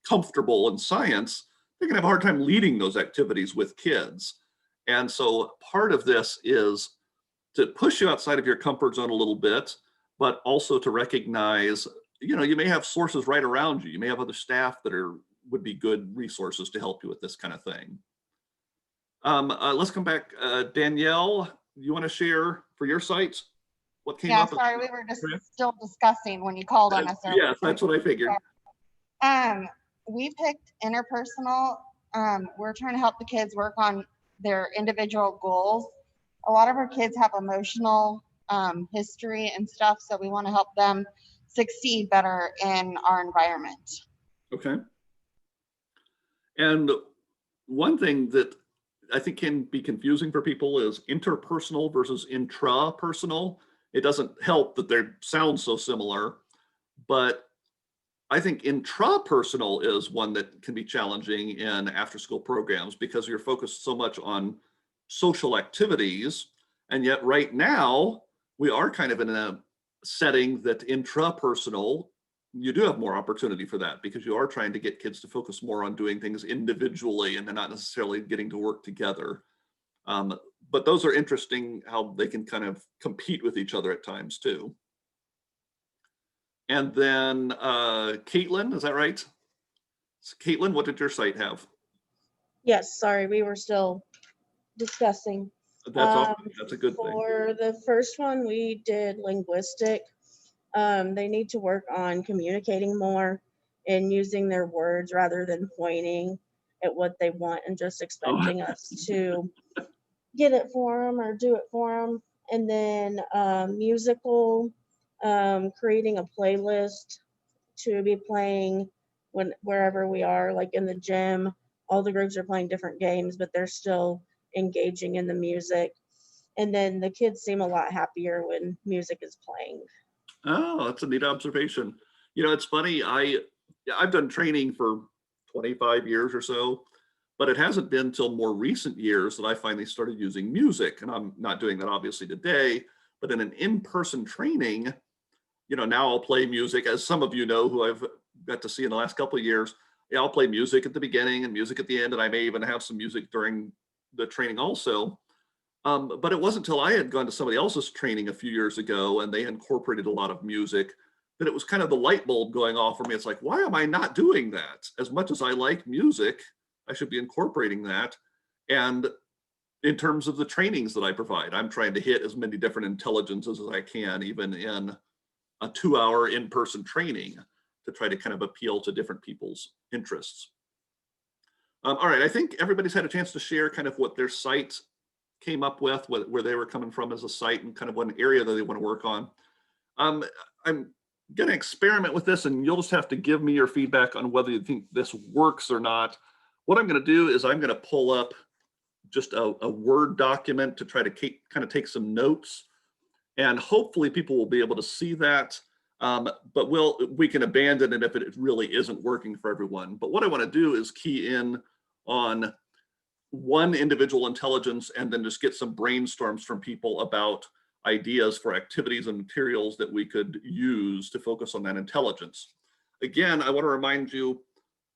comfortable in science, they can have a hard time leading those activities with kids. And so part of this is to push you outside of your comfort zone a little bit, but also to recognize, you may have sources right around you. You may have other staff that would be good resources to help you with this kind of thing. Let's come back. Danielle, you want to share for your site what came up? Yeah, sorry, we were just still discussing when you called on us. Yes, that's what I figured. We picked interpersonal. We're trying to help the kids work on their individual goals. A lot of our kids have emotional history and stuff, so we want to help them succeed better in our environment. Okay. And one thing that I think can be confusing for people is interpersonal versus intrapersonal. It doesn't help that they sound so similar, but I think intrapersonal is one that can be challenging in after-school programs because you're focused so much on social activities. And yet right now, we are kind of in a setting that intrapersonal, you do have more opportunity for that because you are trying to get kids to focus more on doing things individually and they're not necessarily getting to work together. But those are interesting how they can kind of compete with each other at times too. And then Caitlin, is that right? So Caitlin, what did your site have? Yes, sorry, we were still discussing. That's awesome. That's a good thing. For the first one, we did linguistic. They need to work on communicating more and using their words rather than pointing at what they want and just expecting us to get it for them or do it for them. And then musical, creating a playlist to be playing wherever we are, like in the gym. All the groups are playing different games, but they're still engaging in the music. And then the kids seem a lot happier when music is playing. Oh, that's a neat observation. You know, it's funny. I've done training for 25 years or so, but it hasn't been till more recent years that I finally started using music. And I'm not doing that obviously today, but in an in-person training, you know, now I'll play music, as some of you know who I've got to see in the last couple of years. Yeah, I'll play music at the beginning and music at the end, and I may even have some music during the training also. But it wasn't until I had gone to somebody else's training a few years ago and they incorporated a lot of music that it was kind of the light bulb going off for me. It's like, why am I not doing that? As much as I like music, I should be incorporating that. And in terms of the trainings that I provide, I'm trying to hit as many different intelligences as I can, even in a 2-hour in-person training, to try to kind of appeal to different people's interests. All right, I think everybody's had a chance to share kind of what their site came up with, where they were coming from as a site, and kind of what area that they want to work on. I'm going to experiment with this, and you'll just have to give me your feedback on whether you think this works or not. What I'm going to do is I'm going to pull up just a Word document to try to kind of take some notes, and hopefully people will be able to see that. But we can abandon it if it really isn't working for everyone. But what I want to do is key in on one individual intelligence and then just get some brainstorms from people about ideas for activities and materials that we could use to focus on that intelligence. Again, I want to remind you,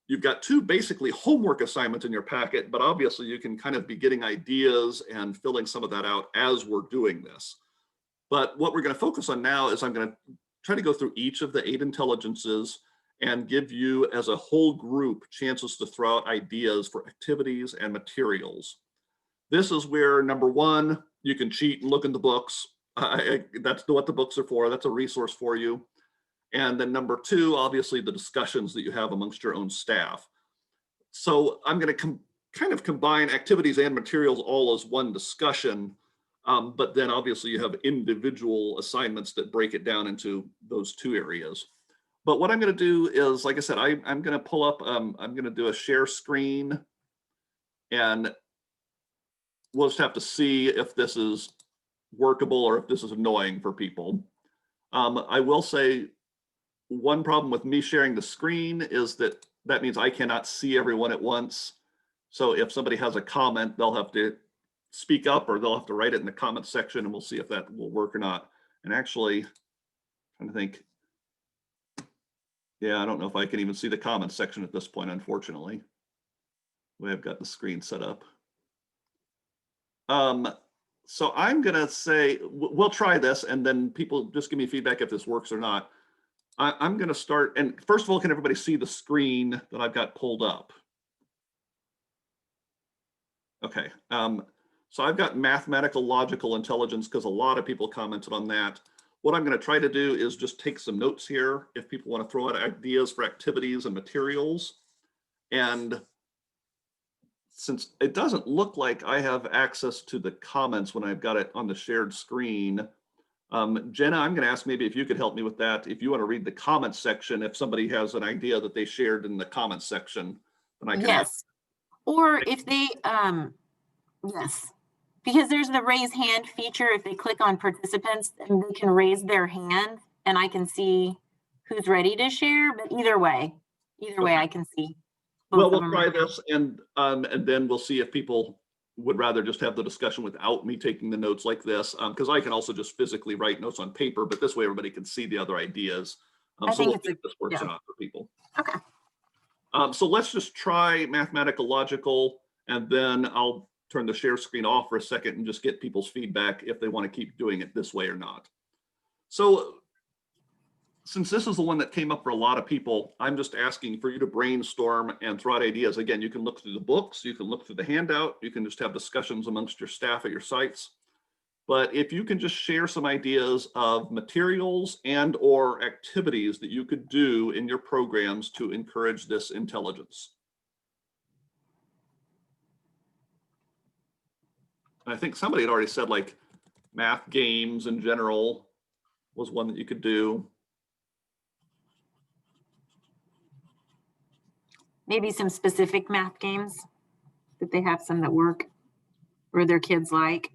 you've got 2 basically homework assignments in your packet, but obviously you can kind of be getting ideas and filling some of that out as we're doing this. But what we're going to focus on now is I'm going to try to go through each of the 8 intelligences and give you as a whole group chances to throw out ideas for activities and materials. This is where, number 1, you can cheat and look in the books. That's what the books are for. That's a resource for you. And then number 2, obviously the discussions that you have amongst your own staff. So I'm going to kind of combine activities and materials all as one discussion. But then obviously you have individual assignments that break it down into those 2 areas. But what I'm going to do is, like I said, I'm going to pull up, I'm going to do a share screen, and we'll just have to see if this is workable or if this is annoying for people. I will say one problem with me sharing the screen is that means I cannot see everyone at once. So if somebody has a comment, they'll have to speak up or they'll have to write it in the comment section, and we'll see if that will work or not. And actually, I'm trying to think. Yeah, I don't know if I can even see the comments section at this point, unfortunately. We have got the screen set up. So I'm gonna say, we'll try this, and then people just give me feedback if this works or not. I'm gonna start, and first of all, can everybody see the screen that I've got pulled up? Okay, so I've got mathematical logical intelligence because a lot of people commented on that. What I'm going to try to do is just take some notes here if people want to throw out ideas for activities and materials. And since it doesn't look like I have access to the comments when I've got it on the shared screen, Jenna, I'm going to ask maybe if you could help me with that. If you want to read the comments section, if somebody has an idea that they shared in the comments section, then I can. Yes. Or if they, yes. Because there's the raise hand feature. If they click on participants, and they can raise their hand and I can see who's ready to share. But either way I can see. Well, we'll try this, and then we'll see if people would rather just have the discussion without me taking the notes like this, because I can also just physically write notes on paper, but this way everybody can see the other ideas. So we'll see if this works or not for people. Okay. So let's just try mathematical logical, and then I'll turn the share screen off for a second and just get people's feedback if they want to keep doing it this way or not. So since this is the one that came up for a lot of people, I'm just asking for you to brainstorm and throw out ideas. Again, you can look through the books, you can look through the handout, you can just have discussions amongst your staff at your sites. But if you can just share some ideas of materials and or activities that you could do in your programs to encourage this intelligence. I think somebody had already said like math games in general was one that you could do. Maybe some specific math games that they have some that work or their kids like.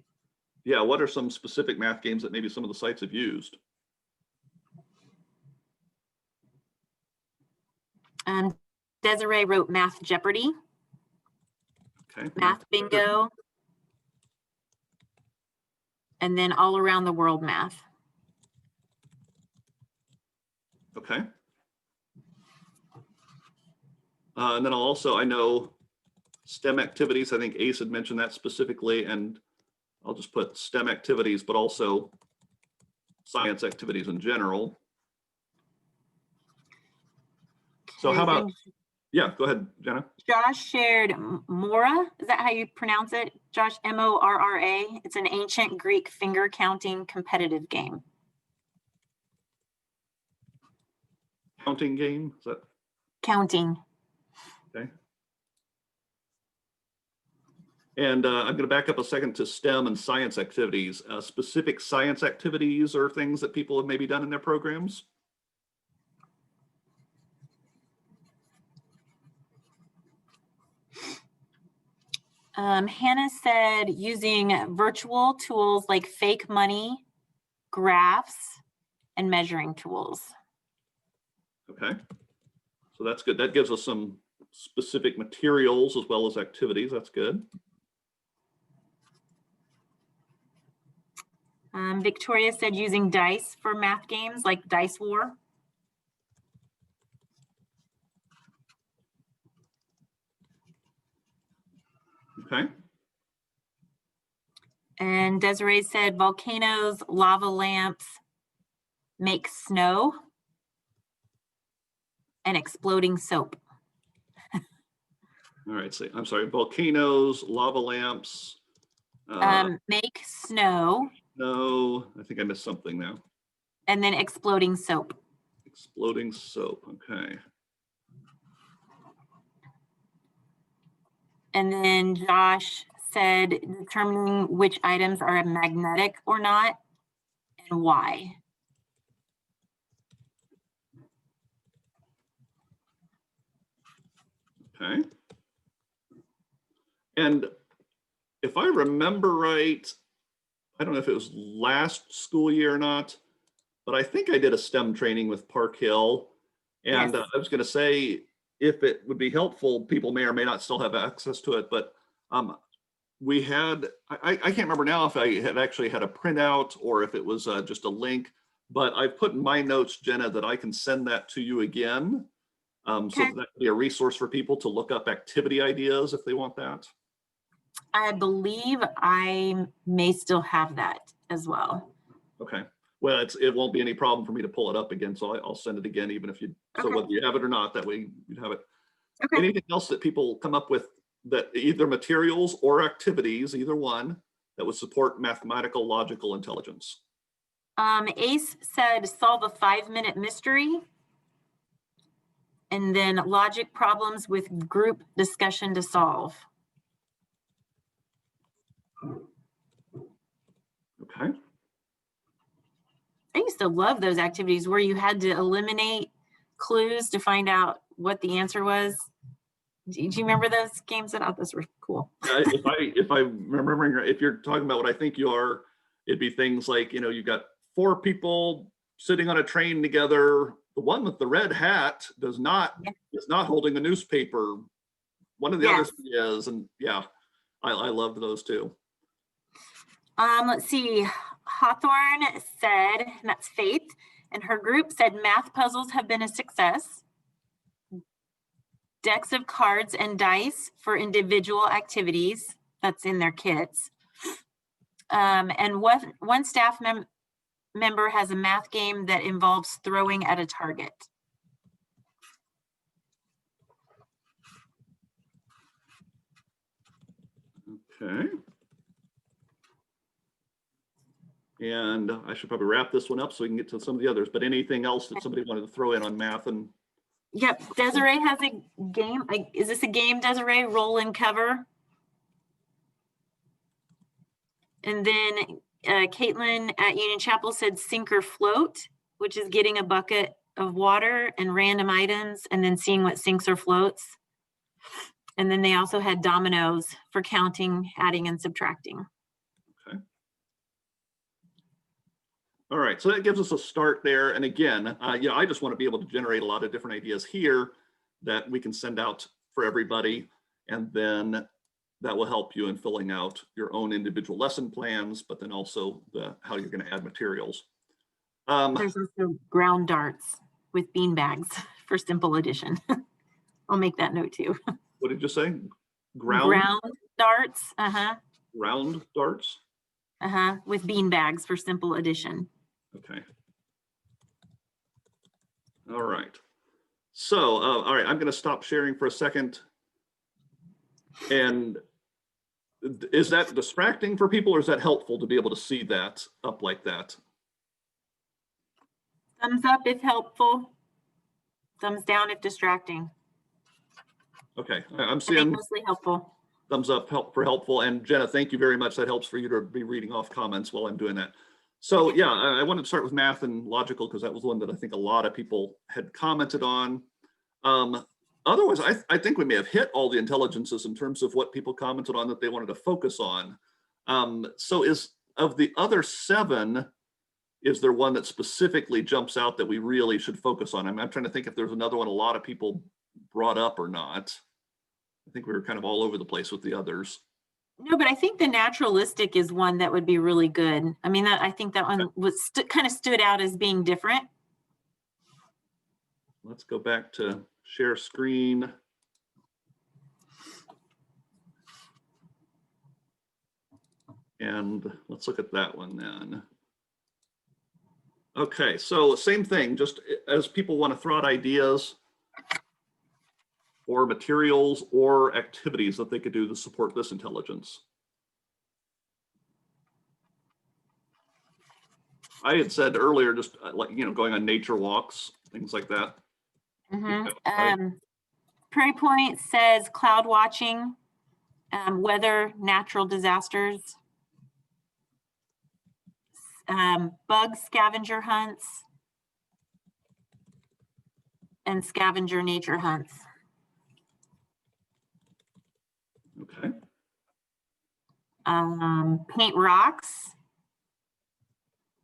Yeah, what are some specific math games that maybe some of the sites have used? Desiree wrote Math Jeopardy, Okay. Math Bingo, and then All Around the World Math. Okay. And then I know STEM activities. I think Ace had mentioned that specifically, and I'll just put STEM activities, but also science activities in general. So how about, yeah, go ahead, Jenna. Josh shared Mora. Is that how you pronounce it? Josh, M-O-R-R-A. It's an ancient Greek finger counting competitive game. Counting game, is that? Counting. Okay. And I'm going to back up a second to STEM and science activities. Specific science activities or things that people have maybe done in their programs? Hannah said using virtual tools like fake money, graphs, and measuring tools. Okay. So that's good. That gives us some specific materials as well as activities. That's good. Victoria said using dice for math games like Dice War. Okay. And Desiree said volcanoes, lava lamps make snow, and exploding soap. All right. So I'm sorry. Volcanoes, lava lamps. Make snow. No, I think I missed something now. And then exploding soap. Exploding soap. Okay. And then Josh said determining which items are magnetic or not and why. Okay. And if I remember right, I don't know if it was last school year or not, but I think I did a STEM training with Park Hill. And Yes. I was going to say, if it would be helpful, people may or may not still have access to it, but we had, I can't remember now if I had actually had a printout or if it was just a link, but I've put in my notes, Jenna, that I can send that to you again. So that could be a resource for people to look up activity ideas if they want that. I believe I may still have that as well. Okay. Well, it won't be any problem for me to pull it up again, so I'll send it again, even if you, so Okay. whether you have it or not, that way you'd have it. Okay. Anything else that people come up with that either materials or activities, either one, that would support mathematical logical intelligence? Ace said solve a 5-minute mystery. And then logic problems with group discussion to solve. Okay. I used to love those activities where you had to eliminate clues to find out what the answer was. Do you remember those games? I thought those were cool. If I'm remembering, if you're talking about what I think you are, it'd be things like, you've got 4 people sitting on a train together. The one with the red hat is not holding a newspaper. One of the others is, and yeah, I loved those too. Let's see. Hawthorne said, and that's Faith, and her group said math puzzles have been a success. Decks of cards and dice for individual activities. That's in their kits. And one staff member has a math game that involves throwing at a target. Okay. And I should probably wrap this one up so we can get to some of the others, but anything else that somebody wanted to throw in on math and Yep, Desiree has a game. Is this a game, Desiree? Roll and cover. And then Caitlin at Union Chapel said sink or float, which is getting a bucket of water and random items and then seeing what sinks or floats. And then they also had dominoes for counting, adding, and subtracting. Okay. All right, so that gives us a start there. And again, I just want to be able to generate a lot of different ideas here that we can send out for everybody. And then that will help you in filling out your own individual lesson plans, but then also how you're going to add materials. There's also ground darts with bean bags for simple addition. I'll make that note too. What did you say? Ground darts. Round darts? With bean bags for simple addition. Okay. All right. So, all right, I'm going to stop sharing for a second. And is that distracting for people, or is that helpful to be able to see that up like that? Thumbs up if helpful. Thumbs down if distracting. Okay, I'm seeing mostly helpful. Thumbs up for helpful. And Jenna, thank you very much. That helps for you to be reading off comments while I'm doing that. So yeah, I wanted to start with math and logical because that was one that I think a lot of people had commented on. Otherwise, I think we may have hit all the intelligences in terms of what people commented on that they wanted to focus on. So of the other 7, is there one that specifically jumps out that we really should focus on? I'm trying to think if there's another one a lot of people brought up or not. I think we were kind of all over the place with the others. No, but I think the naturalistic is one that would be really good. I mean, I think that one was kind of stood out as being different. Let's go back to share screen. And let's look at that one then. Okay, so same thing, just as people want to throw out ideas or materials or activities that they could do to support this intelligence. I had said earlier, just like, going on nature walks, things like that. Prairie Point says cloud watching, weather, natural disasters, bug scavenger hunts, and scavenger nature hunts. Okay. Paint rocks,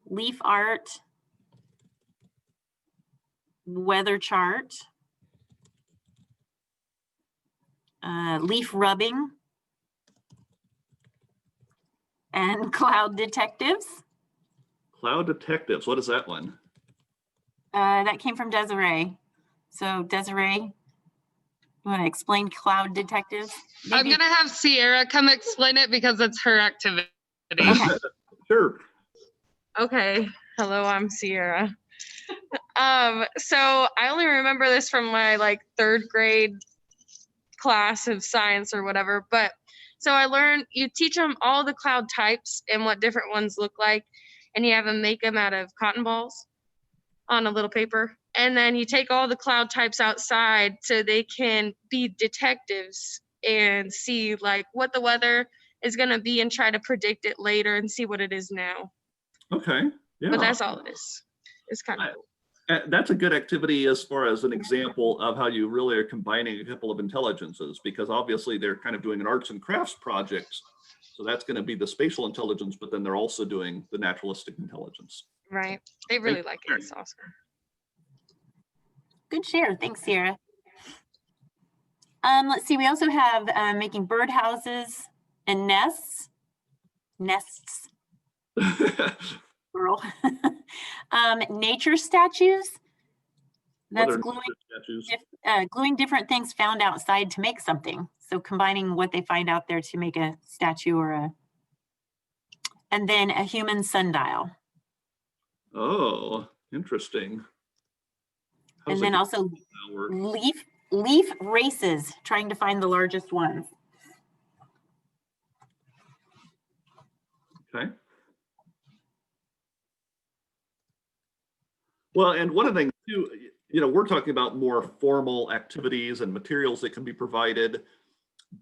leaf art, weather chart, leaf rubbing, and cloud detectives. Cloud detectives, what is that one? That came from Desiree. So Desiree, you want to explain cloud detectives? I'm going to have Sierra come explain it because it's her activity. Okay. Sure. Okay. Hello, I'm Sierra. So I only remember this from my 3rd grade class of science or whatever, but so I learned you teach them all the cloud types and what different ones look like, and you have them make them out of cotton balls on a little paper. And then you take all the cloud types outside so they can be detectives and see what the weather is going to be and try to predict it later and see what it is now. Okay. Yeah. But that's all it is. It's kind of cool. That's a good activity as far as an example of how you really are combining a couple of intelligences, because obviously they're kind of doing an arts and crafts project. So that's going to be the spatial intelligence, but then they're also doing the naturalistic intelligence. Right. They really like it. It's awesome. Good share. Thanks, Sierra. Let's see. We also have making birdhouses and nests. Plural. Nature statues. That's gluing different things found outside to make something. So combining what they find out there to make a statue and then a human sundial. Oh, interesting. And then also leaf races, trying to find the largest ones. Okay. Well, and one of the things too, you know, we're talking about more formal activities and materials that can be provided.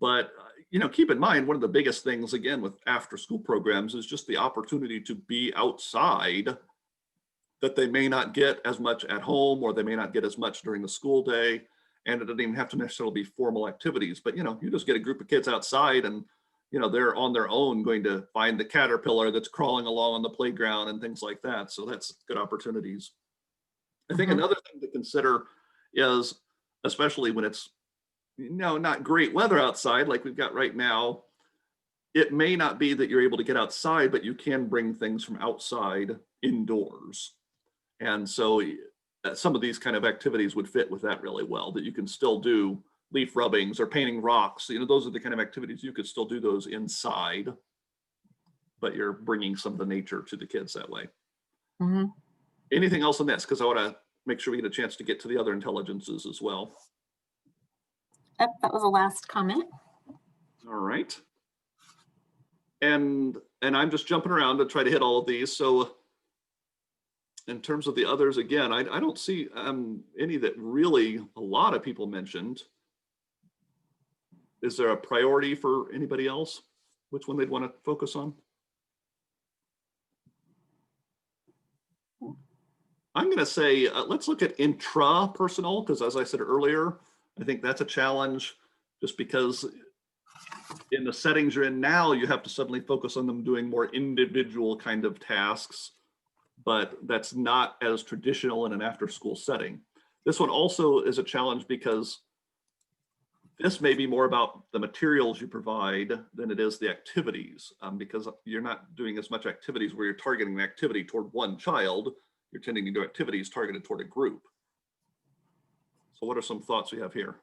But, you know, keep in mind, one of the biggest things, again, with after school programs is just the opportunity to be outside that they may not get as much at home, or they may not get as much during the school day. And it doesn't even have to necessarily be formal activities, but, you know, you just get a group of kids outside and, you know, they're on their own going to find the caterpillar that's crawling along on the playground and things like that. So that's good opportunities. I think another thing to consider is, especially when it's, you know, not great weather outside like we've got right now, it may not be that you're able to get outside, but you can bring things from outside indoors. And so some of these kind of activities would fit with that really well, that you can still do leaf rubbings or painting rocks. You know, those are the kind of activities you could still do those inside, but you're bringing some of the nature to the kids that way. Mhm. Anything else on this? Because I want to make sure we get a chance to get to the other intelligences as well. Yep, that was the last comment. All right. And I'm just jumping around to try to hit all of these. So in terms of the others, again, I don't see any that really a lot of people mentioned. Is there a priority for anybody else? Which one they'd want to focus on? I'm going to say, let's look at intrapersonal, because as I said earlier, I think that's a challenge just because in the settings you're in now, you have to suddenly focus on them doing more individual kind of tasks, but that's not as traditional in an after-school setting. This one also is a challenge because this may be more about the materials you provide than it is the activities, because you're not doing as much activities where you're targeting an activity toward one child. You're tending to do activities targeted toward a group. So what are some thoughts we have here?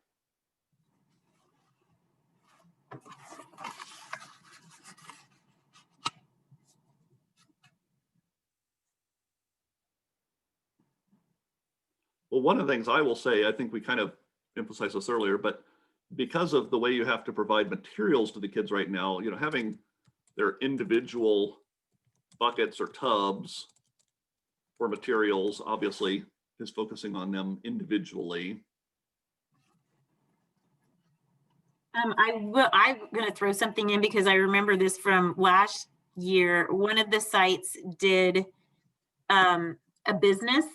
Well, one of the things I will say, I think we kind of emphasized this earlier, but because of the way you have to provide materials to the kids right now, you know, having their individual buckets or tubs for materials obviously is focusing on them individually. I'm going to throw something in because I remember this from last year. One of the sites did a business.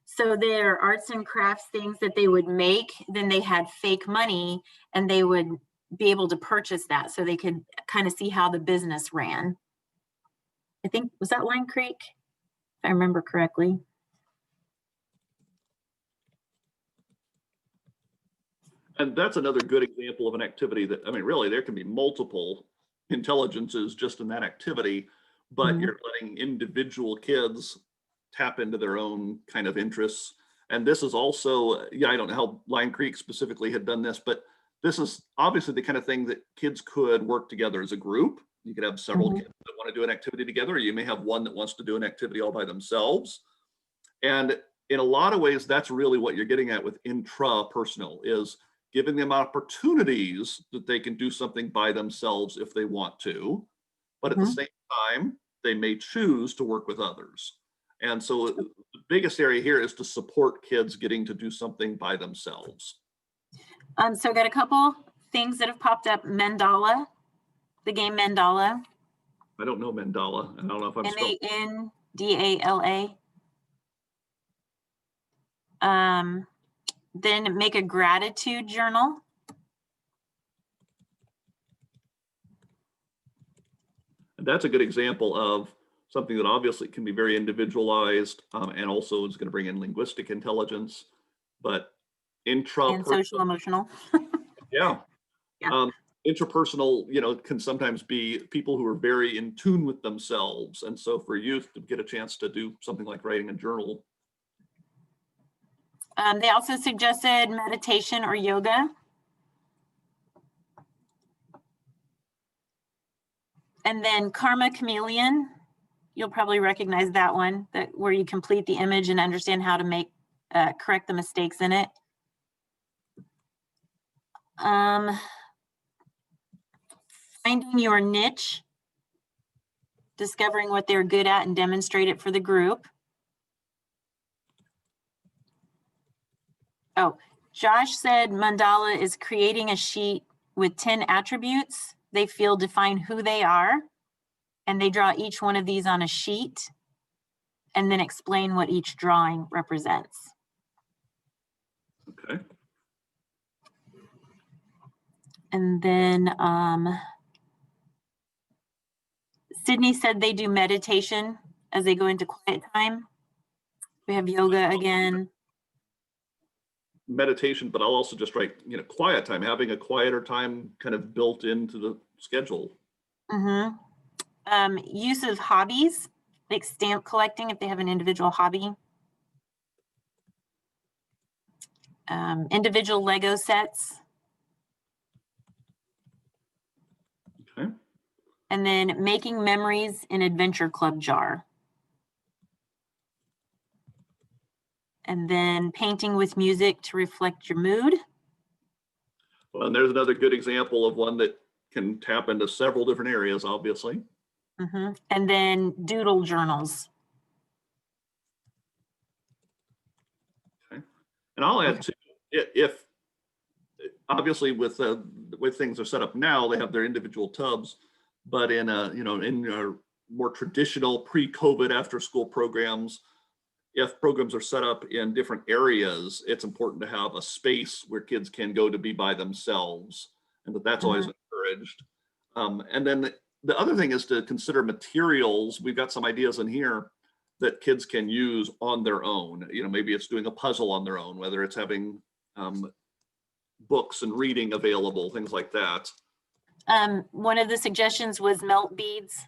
So their arts and crafts things that they would make, then they had fake money and they would be able to purchase that so they could kind of see how the business ran. I think, was that Line Creek? If I remember correctly. And that's another good example of an activity that, I mean, really, there can be multiple intelligences just in that activity, but you're letting individual kids tap into their own kind of interests. And this is also, yeah, I don't know how Line Creek specifically had done this, but this is obviously the kind of thing that kids could work together as a group. You could have several kids that want to do an activity together, or you may have one that wants to do an activity all by themselves. And in a lot of ways, that's really what you're getting at with intrapersonal, is giving them opportunities that they can do something by themselves if they want to, but at the same time, they may choose to work with others. And so the biggest area here is to support kids getting to do something by themselves. So I got a couple things that have popped up. Mandala, the game Mandala. I don't know Mandala. I don't know if I'm spelled. MANDALA. Then make a gratitude journal. And that's a good example of something that obviously can be very individualized, and also is going to bring in linguistic intelligence, but And social emotional. Yeah. Interpersonal, you know, can sometimes be people who are very in tune with themselves. And so for youth to get a chance to do something like writing a journal. They also suggested meditation or yoga. And then Karma Chameleon, you'll probably recognize that one, that where you complete the image and understand how to make correct the mistakes in it. Finding your niche, discovering what they're good at and demonstrate it for the group. Oh, Josh said mandala is creating a sheet with 10 attributes they feel define who they are. And they draw each one of these on a sheet and then explain what each drawing represents. Okay. And then Sydney said they do meditation as they go into quiet time. We have yoga again. Meditation, but I'll also just write, you know, quiet time, having a quieter time kind of built into the schedule. Use of hobbies, like stamp collecting if they have an individual hobby. Individual Lego sets. Okay. And then making memories in Adventure Club jar. And then painting with music to reflect your mood. Well, and there's another good example of one that can tap into several different areas, obviously. And then doodle journals. Okay. And I'll add too, if obviously with the way things are set up now, they have their individual tubs, but in a, you know, in our more traditional pre-COVID after school programs, if programs are set up in different areas, it's important to have a space where kids can go to be by themselves, and that's always encouraged. And then the other thing is to consider materials. We've got some ideas in here that kids can use on their own. You know, maybe it's doing a puzzle on their own, whether it's having books and reading available, things like that. One of the suggestions was melt beads,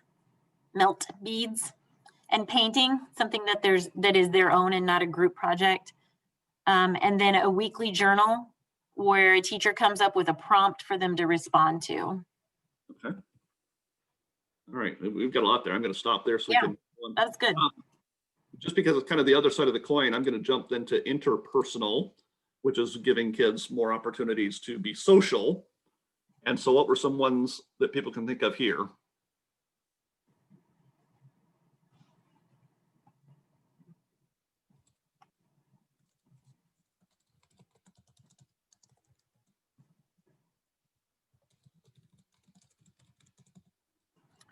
and painting, something that is their own and not a group project. And then a weekly journal where a teacher comes up with a prompt for them to respond to. Okay. All right, we've got a lot there. I'm going to stop there so Yeah, we can. That's good. Just because it's kind of the other side of the coin, I'm going to jump into interpersonal, which is giving kids more opportunities to be social. And so what were some ones that people can think of here?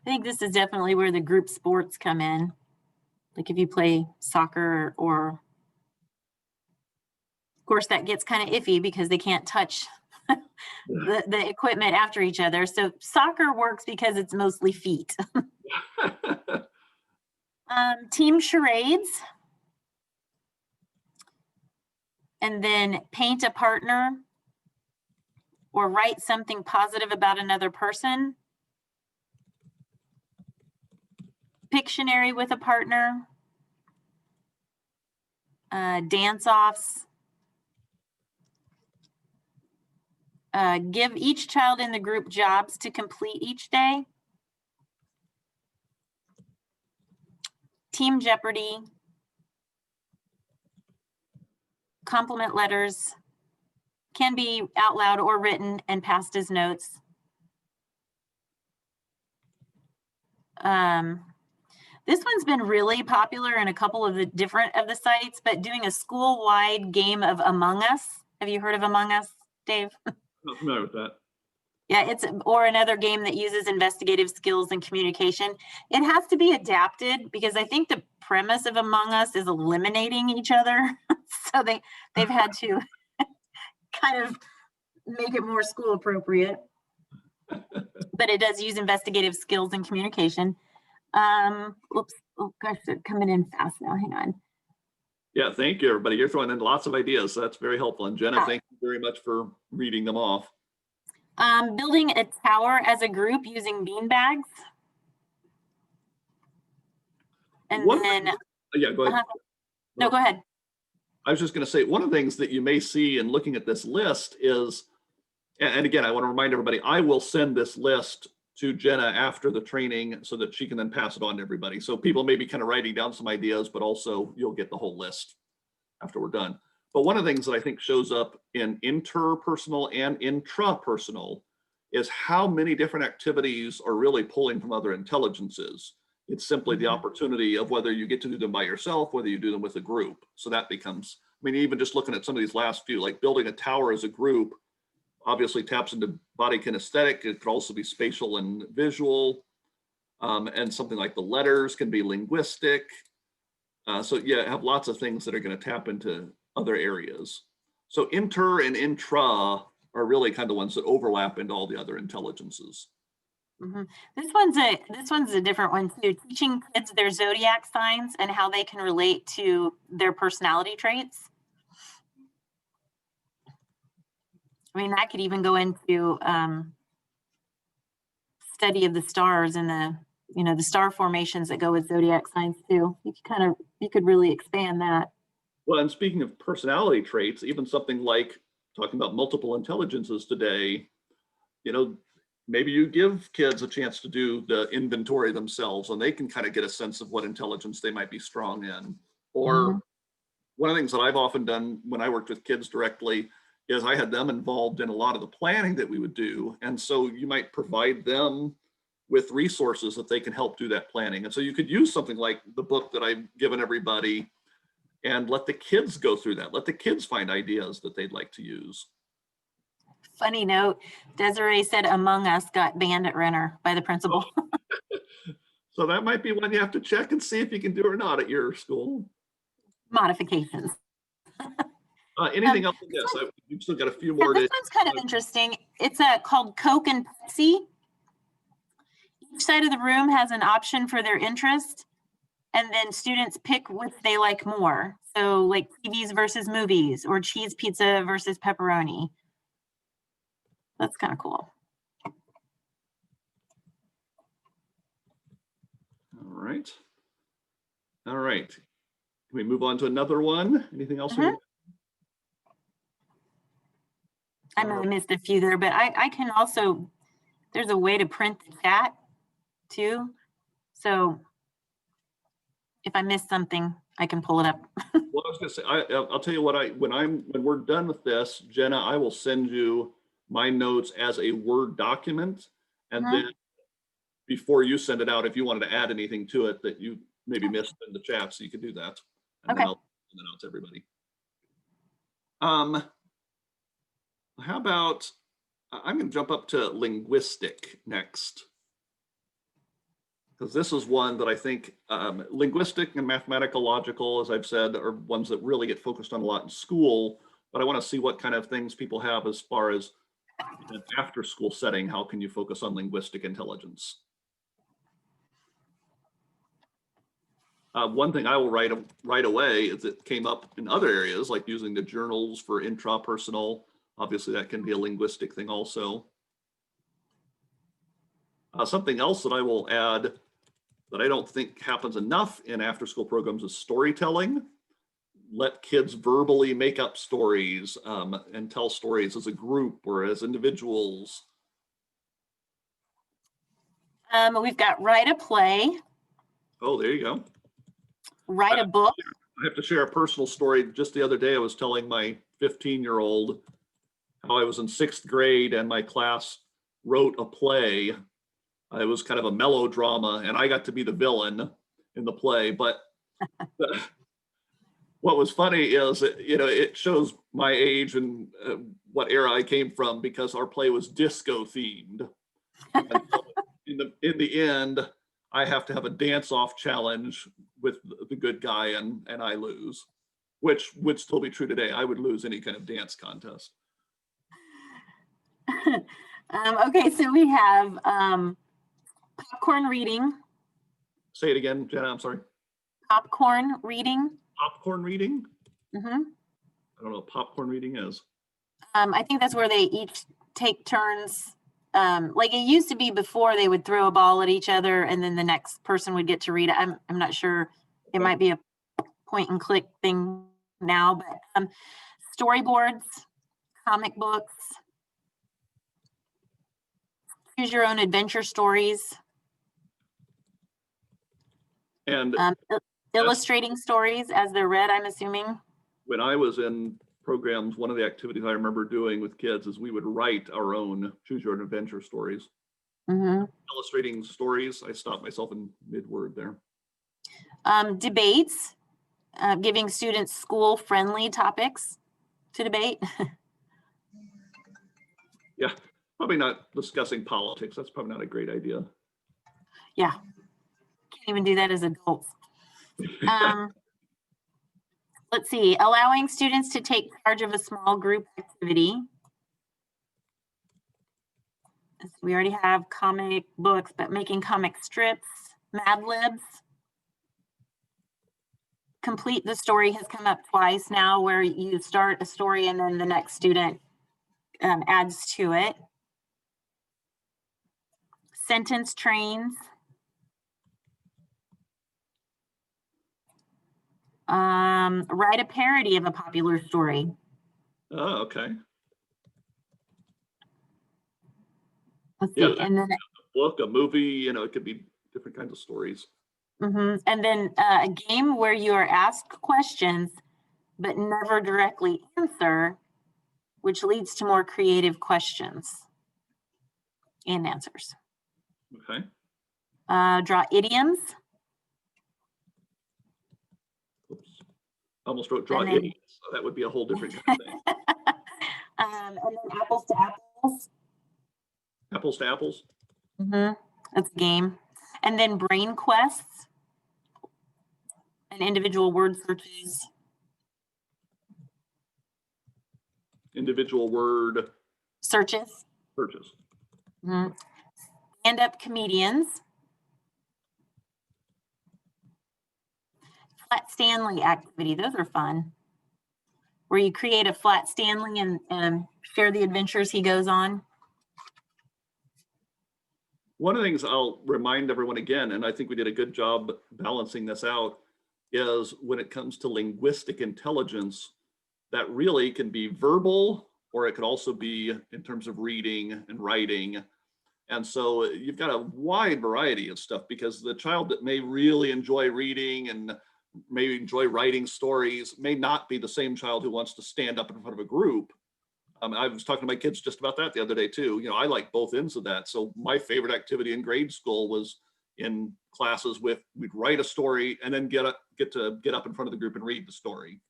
I think this is definitely where the group sports come in. Like if you play soccer, or of course that gets kind of iffy because they can't touch the equipment after each other. So soccer works because it's mostly feet. Team charades. And then paint a partner or write something positive about another person. Pictionary with a partner, dance-offs, give each child in the group jobs to complete each day, Team Jeopardy, compliment letters, can be out loud or written and passed as notes. This one's been really popular in a couple of the different of the sites, but doing a school-wide game of Among Us. Have you heard of Among Us, Dave? Not familiar with that. Yeah, or another game that uses investigative skills and communication. It has to be adapted because I think the premise of Among Us is eliminating each other. So they've had to kind of make it more school appropriate. But it does use investigative skills and communication. Whoops, oh gosh, they're coming in fast now, hang on. Yeah, thank you, everybody. You're throwing in lots of ideas, so that's very helpful. And Jenna, thank you very much for reading them off. Building a tower as a group using bean bags. And then, yeah, go ahead. No, go ahead. I was just going to say, one of the things that you may see in looking at this list is, and again, I want to remind everybody, I will send this list to Jenna after the training so that she can then pass it on to everybody. So people may be kind of writing down some ideas, but also you'll get the whole list after we're done. But one of the things that I think shows up in interpersonal and intrapersonal is how many different activities are really pulling from other intelligences. It's simply the opportunity of whether you get to do them by yourself, whether you do them with a group. So that becomes mean, even just looking at some of these last few, like building a tower as a group, obviously taps into body kinesthetic. It could also be spatial and visual. And something like the letters can be linguistic. So yeah, have lots of things that are going to tap into other areas. So inter and intra are really kind of the ones that overlap into all the other intelligences. This one's a different one too. Teaching kids their zodiac signs and how they can relate to their personality traits. I mean, that could even go into study of the stars and the star formations that go with zodiac signs too. You could really expand that. Well, and speaking of personality traits, even something like talking about multiple intelligences today, maybe you give kids a chance to do the inventory themselves and they can kind of get a sense of what intelligence they might be strong in. Or one of the things that I've often done when I worked with kids directly is I had them involved in a lot of the planning that we would do. And so you might provide them with resources that they can help do that planning. And so you could use something like the book that I've given everybody and let the kids go through that. Let the kids find ideas that they'd like to use. Funny note, Desiree said Among Us got banned at Renner by the principal. So that might be one you have to check and see if you can do or not at your school. Modifications. Anything else in this? You've still got a few more. This one's kind of interesting. It's called Coke and Pepsi. Each side of the room has an option for their interest, and then students pick which they like more. So like TVs versus movies, or cheese pizza versus pepperoni. That's kind of cool. All right. Can we move on to another one? Anything else? I might have missed a few there, but I can also, there's a way to print the chat too. So if I missed something, I can pull it up. Well, I was gonna say, I'll tell you what, when we're done with this, Jenna, I will send you my notes as a Word document. And then before you send it out, if you wanted to add anything to it that you maybe missed in the chat, so you could do that. And then I'll send it out to everybody. How about, I'm going to jump up to linguistic next. Because this is one that I think linguistic and mathematical logical, as I've said, are ones that really get focused on a lot in school. But I want to see what kind of things people have as far as an after school setting. How can you focus on linguistic intelligence? One thing I will write right away is it came up in other areas, like using the journals for intrapersonal. Obviously, that can be a linguistic thing also. Something else that I will add that I don't think happens enough in after-school programs is storytelling. Let kids verbally make up stories and tell stories as a group or as individuals. We've got write a play. Oh, there you go. Write a book. I have to share a personal story. Just the other day, I was telling my 15-year-old how I was in 6th grade and my class wrote a play. It was kind of a melodrama and I got to be the villain in the play. But what was funny is, it shows my age and what era I came from, because our play was disco themed. So in the end, I have to have a dance-off challenge with the good guy and I lose, which would still be true today. I would lose any kind of dance contest. Okay, so we have popcorn reading. Say it again, Jenna, I'm sorry. Popcorn reading. Popcorn reading? Mm-hmm. I don't know what popcorn reading is. I think that's where they each take turns. Like it used to be before, they would throw a ball at each other and then the next person would get to read it. I'm not sure. It might be a point and click thing now, but storyboards, comic books, choose your own adventure stories, and illustrating stories as they're read, I'm assuming. When I was in programs, one of the activities I remember doing with kids is we would write our own choose your own adventure stories. Illustrating stories, I stopped myself in mid-word there. Debates, giving students school-friendly topics to debate. Yeah, probably not discussing politics. That's probably not a great idea. Yeah, can't even do that as adults. Let's see, allowing students to take charge of a small group activity. We already have comic books, but making comic strips, Mad Libs. Complete the story has come up twice now, where you start a story and then the next student adds to it. Sentence trains. Write a parody of a popular story. Oh, okay. Let's Yeah, see, and then a book, a movie, you know, it could be different kinds of stories. and then a game where you are asked questions but never directly answer, which leads to more creative questions and answers. Okay. Draw idioms. Oops. Almost wrote draw And then- idiots. So that would be a whole different kind of thing. And then apples to apples. Apples to apples. That's a game. And then brain quests and individual word searches. Individual word Searches. searches. Stand-up comedians. Flat Stanley activity. Those are fun. Where you create a Flat Stanley and share the adventures he goes on. One of the things I'll remind everyone again, and I think we did a good job balancing this out, is when it comes to linguistic intelligence, that really can be verbal, or it could also be in terms of reading and writing. And so you've got a wide variety of stuff, because the child that may really enjoy reading and may enjoy writing stories may not be the same child who wants to stand up in front of a group. I was talking to my kids just about that the other day too. You know, I like both ends of that. So my favorite activity in grade school was in classes we'd write a story and then get up in front of the group and read the story.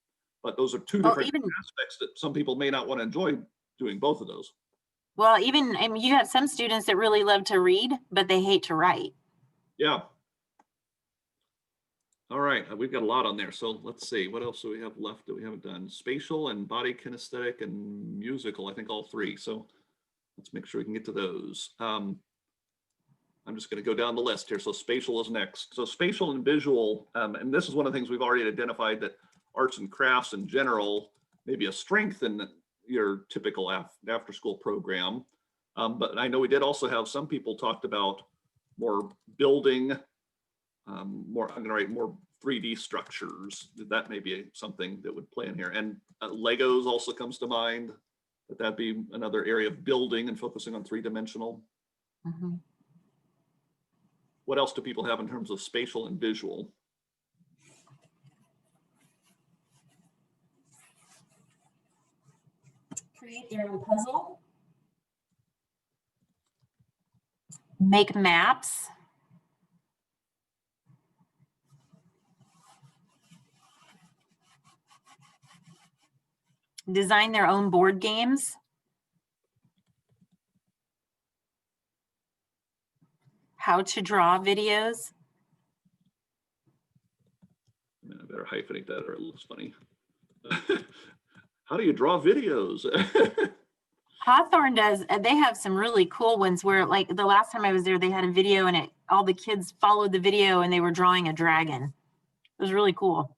But those are two different aspects that some people may not want to enjoy doing both of those. Well, I mean, you have some students that really love to read, but they hate to write. Yeah. All right, we've got a lot on there. So let's see, what else do we have left that we haven't done? Spatial and body kinesthetic and musical, I think all three. So let's make sure we can get to those. I'm just going to go down the list here. So spatial is next. So spatial and visual, and this is one of the things we've already identified, that arts and crafts in general may be a strength in your typical after school program. But I know we did also have some people talked about more building, more 3D structures. That may be something that would play in here. And Legos also comes to mind, but that'd be another area of building and focusing on three-dimensional. What else do people have in terms of spatial and visual? Create your own puzzle. Make maps. Design their own board games. How to draw videos. I better hyphenate that or it looks funny. How do you draw videos? Hawthorne does, they have some really cool ones where, like, the last time I was there, they had a video and all the kids followed the video and they were drawing a dragon. It was really cool.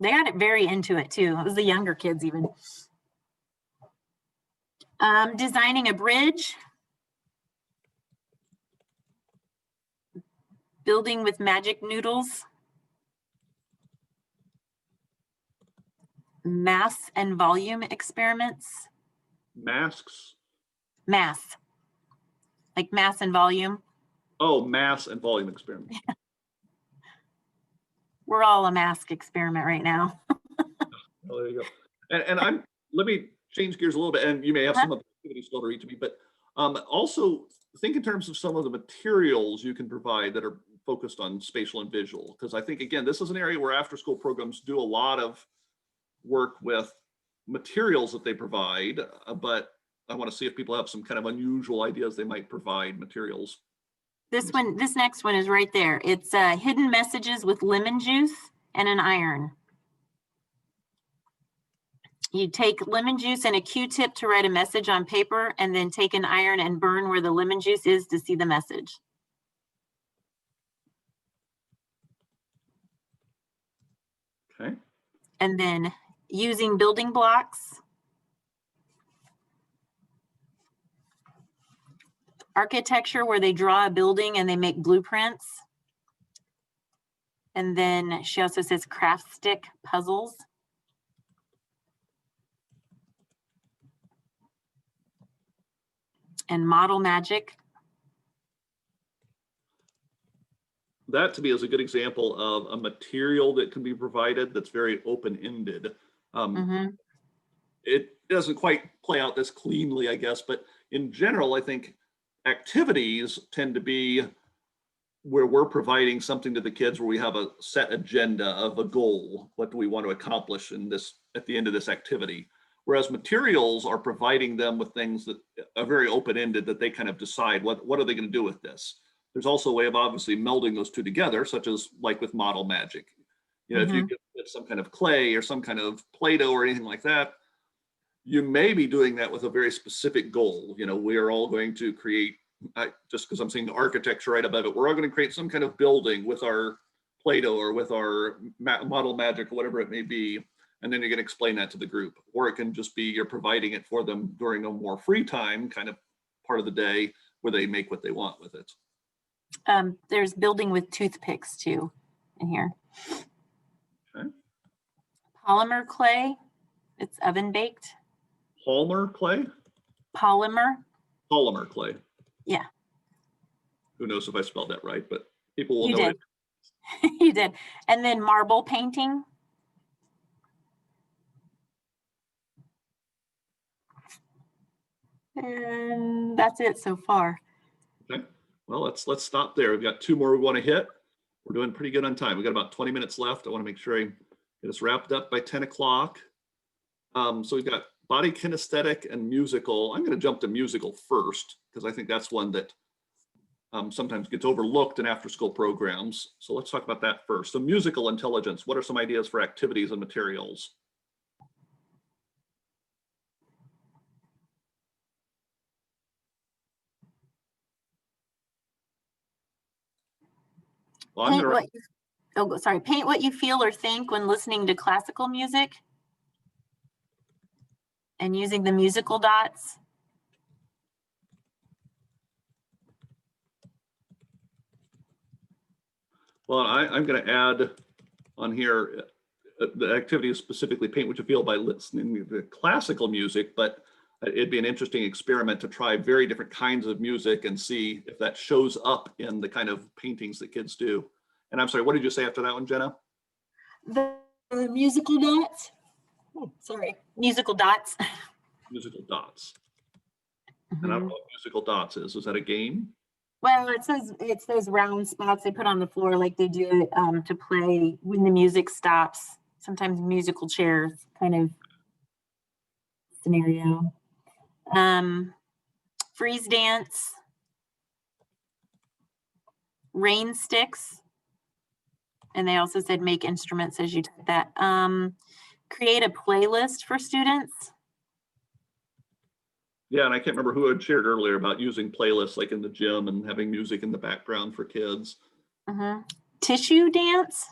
They got it very into it too. It was the younger kids even. Designing a bridge. Building with magic noodles. Mass and volume experiments. Masks? Mass. Like mass and volume. Oh, mass and volume experiment. We're all a mask experiment right now. Oh, there you go. And let me change gears a little bit, and you may have some of the activities still to read to me, but also think in terms of some of the materials you can provide that are focused on spatial and visual, because I think, again, this is an area where after school programs do a lot of work with materials that they provide, but I want to see if people have some kind of unusual ideas they might provide materials. This next one is right there. It's hidden messages with lemon juice and an iron. You take lemon juice and a Q-tip to write a message on paper, and then take an iron and burn where the lemon juice is to see the message. Okay. And then using building blocks. Architecture, where they draw a building and they make blueprints. And then she also says craft stick puzzles. And model magic. That to me is a good example of a material that can be provided that's very open-ended. It doesn't quite play out this cleanly, I guess, but in general, I think activities tend to be where we're providing something to the kids where we have a set agenda of a goal. What do we want to accomplish in this at the end of this activity? Whereas materials are providing them with things that are very open-ended, that they kind of decide what are they going to do with this. There's also a way of obviously melding those two together, such as like with model magic. You know, if you get some kind of clay or some kind of Play-Doh or anything like that, you may be doing that with a very specific goal. You know, we are all going to create, just because I'm seeing the architecture right above it, we're all going to create some kind of building with our Play-Doh or with our model magic or whatever it may be. And then you're going to explain that to the group. Or it can just be you're providing it for them during a more free time kind of part of the day where they make what they want with it. There's building with toothpicks too in here. Okay. Polymer clay, it's oven baked. Polymer clay? Polymer. Polymer clay. Yeah. Who knows if I spelled that right, but people will You know did. it. You did. And then marble painting. And that's it so far. Okay. Well, let's stop there. We've got two more we want to hit. We're doing pretty good on time. We've got about 20 minutes left. I want to make sure I get us wrapped up by 10 o'clock. So we've got body kinesthetic and musical. I'm going to jump to musical first because I think that's one that sometimes gets overlooked in after school programs. So let's talk about that first. So musical intelligence, what are some ideas for activities and materials? Well, Paint what you feel or think when listening to classical music and using the musical dots. Well, I'm going to add on here, the activity is specifically paint what you feel by listening to the classical music, but it'd be an interesting experiment to try very different kinds of music and see if that shows up in the kind of paintings that kids do. And I'm sorry, what did you say after that one, Jenna? The musical dots. Oh, sorry, musical dots. Musical dots. And I don't know what musical dots is. Is that a game? Well, it says it's those round spots they put on the floor like they do to play when the music stops. Sometimes musical chairs kind of scenario. Freeze dance. Rain sticks. And they also said make instruments as you did that. Create a playlist for students. Yeah, and I can't remember who had shared earlier about using playlists like in the gym and having music in the background for kids. Tissue dance.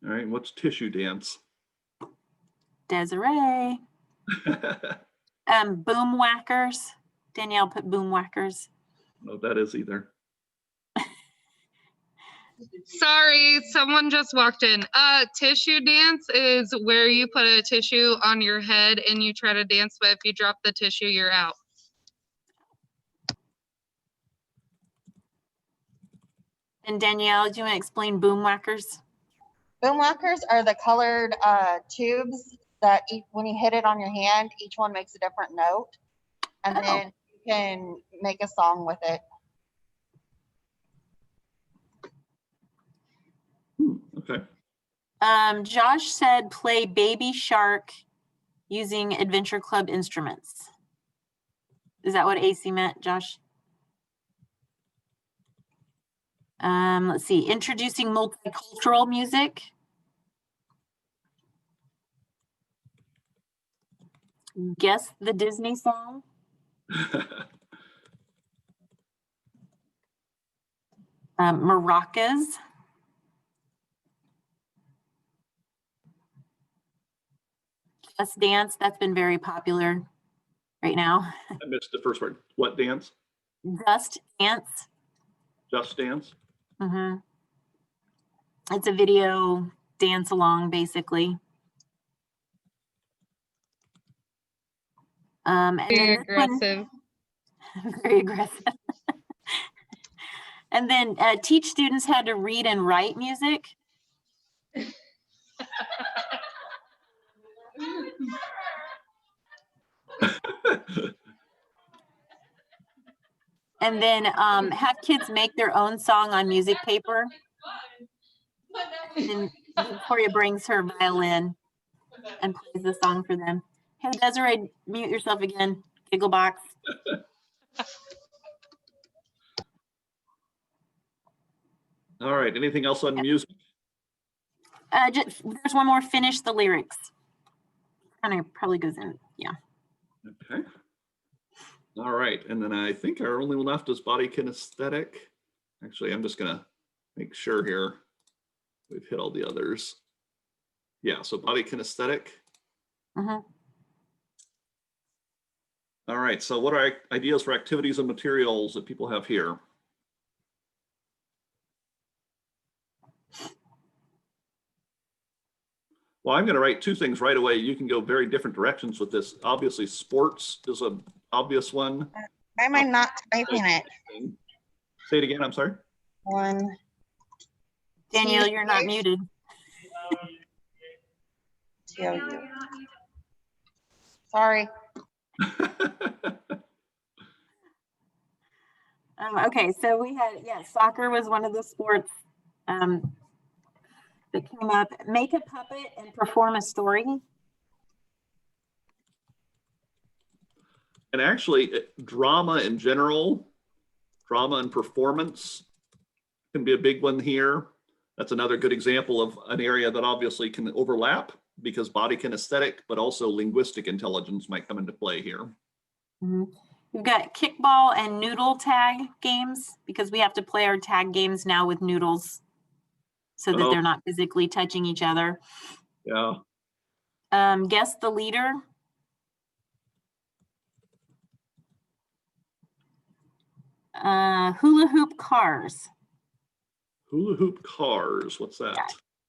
All right, what's tissue dance? Desiree. Boom whackers. Danielle put boom whackers. No, that is either. Sorry, someone just walked in. Tissue dance is where you put a tissue on your head and you try to dance, but if you drop the tissue, you're out. And Danielle, do you want to explain boom whackers? Boom whackers are the colored tubes that when you hit it on your hand, each one makes a different note. And then you can make a song with it. Okay. Josh said play Baby Shark using Adventure Club instruments. Is that what AC meant, Josh? Let's see, introducing multicultural music. Guess the Disney song. Maracas. Just Dance, that's been very popular right now. I missed the first word. What dance? Just Dance. Just Dance? It's a video dance along, basically. And Very then this one- aggressive. very aggressive. And then teach students how to read and write music. And then have kids make their own song on music paper. And Victoria brings her violin and plays the song for them. Hey, Desiree, mute yourself again. Giggle box. All right. Anything else on music? There's one more. Finish the lyrics. Kind of probably goes in. Yeah. Okay. All right. And then I think our only one left is body kinesthetic. Actually, I'm just going to make sure here we've hit all the others. Yeah. So body kinesthetic. Mhm. All right. So what are ideas for activities and materials that people have here? Well, I'm going to write two things right away. You can go very different directions with this. Obviously, sports is an obvious one. Why am I not typing it? Say it again. I'm sorry. One. Danielle, you're not muted. Sorry. Okay, so we had, yeah, soccer was one of the sports that came up. Make a puppet and perform a story. And actually, drama in general, drama and performance can be a big one here. That's another good example of an area that obviously can overlap because body kinesthetic, but also linguistic intelligence might come into play here. Mm-hmm. We've got kickball and noodle tag games because we have to play our tag games now with noodles so that they're not physically touching each other. Yeah. Guess the leader. Hula hoop cars. Hula hoop cars, what's that? Yeah.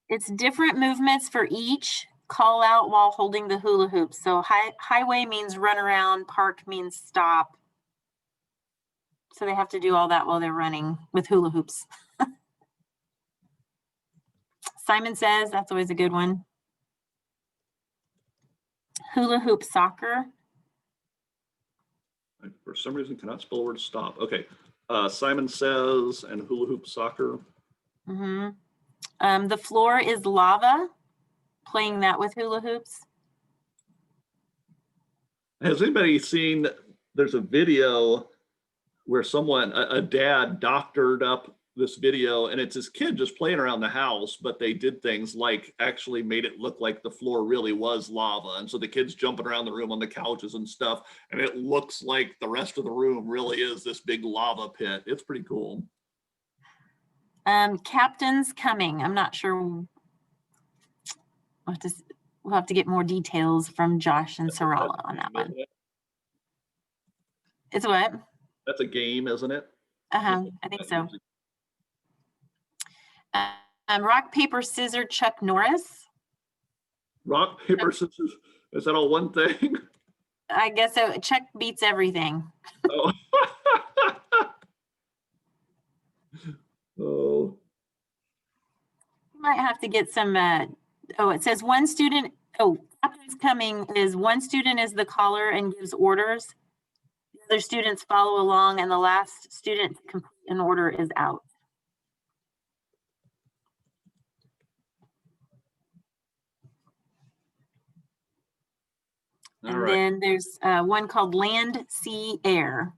It's different movements for each. Call out while holding the hula hoop. So highway means run around, park means stop. So they have to do all that while they're running with hula hoops. Simon Says, that's always a good one. Hula hoop soccer. I, for some reason, cannot spell the word stop. Okay. Simon Says and hula hoop soccer. Mm-hmm. The floor is lava. Playing that with hula hoops. Has anybody seen, there's a video where someone, a dad doctored up this video and it's his kid just playing around the house, but they did things like actually made it look like the floor really was lava. And so the kid's jumping around the room on the couches and stuff. And it looks like the rest of the room really is this big lava pit. It's pretty cool. Captain's Coming. I'm not sure. We'll have to get more details from Josh and Sarala on that one. It's what? That's a game, isn't it? I think so. Rock, paper, scissors, Chuck Norris. Rock, paper, scissors. Is that all one thing? I guess so. Chuck beats everything. Oh. Oh. You might have to get some, oh, it says one student, oh, Captain's Coming is one student is the caller and gives orders. The Other students follow along, and the last student to complete an order is out. All And right. then there's one called Land, Sea, Air.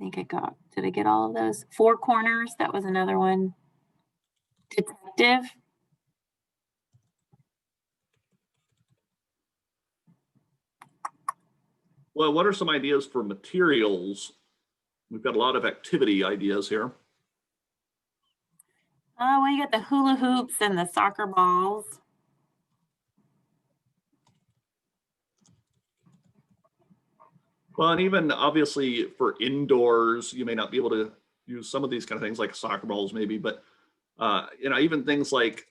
Did I get all of those? Four Corners, that was another one. Detective. Well, what are some ideas for materials? We've got a lot of activity ideas here. Oh, well, you got the hula hoops and the soccer balls. Well, and even obviously for indoors, you may not be able to use some of these kind of things like soccer balls maybe, but even things like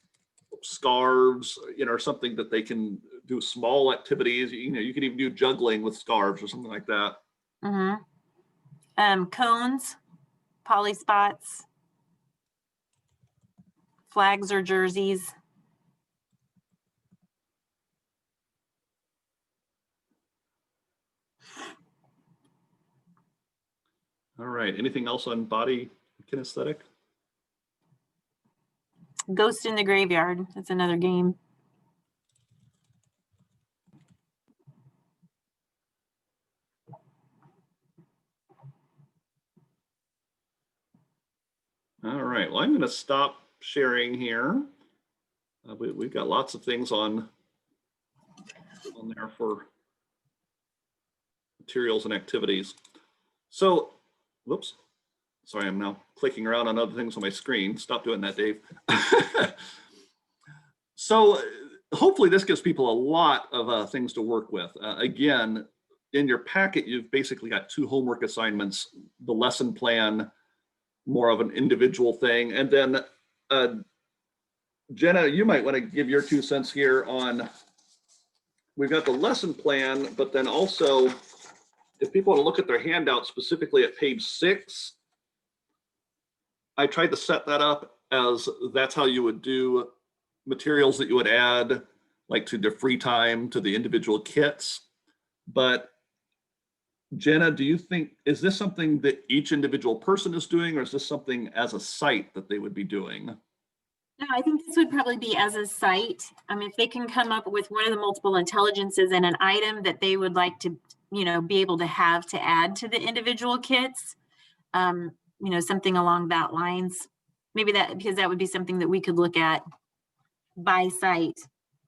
scarves, or something that they can do small activities. You can even do juggling with scarves or something like that. Cones, poly spots, flags or jerseys. All right. Anything else on body kinesthetic? Ghost in the Graveyard. That's another game. All right. Well, I'm going to stop sharing here. We've got lots of things on there for materials and activities. So, whoops. Sorry, I'm now clicking around on other things on my screen. Stop doing that, Dave. So hopefully this gives people a lot of things to work with. Again, in your packet, you've basically got 2 homework assignments, the lesson plan, more of an individual thing. And then Jenna, you might want to give your 2 cents here on, we've got the lesson plan, but then also if people want to look at their handout specifically at page 6, I tried to set that up as that's how you would do materials that you would add, like to the free time, to the individual kits. But Jenna, do you think, is this something that each individual person is doing, or is this something as a site that they would be doing? No, I think this would probably be as a site. If they can come up with one of the multiple intelligences and an item that they would like to, be able to have to add to the individual kits, something along that lines. Maybe because that would be something that we could look at by site.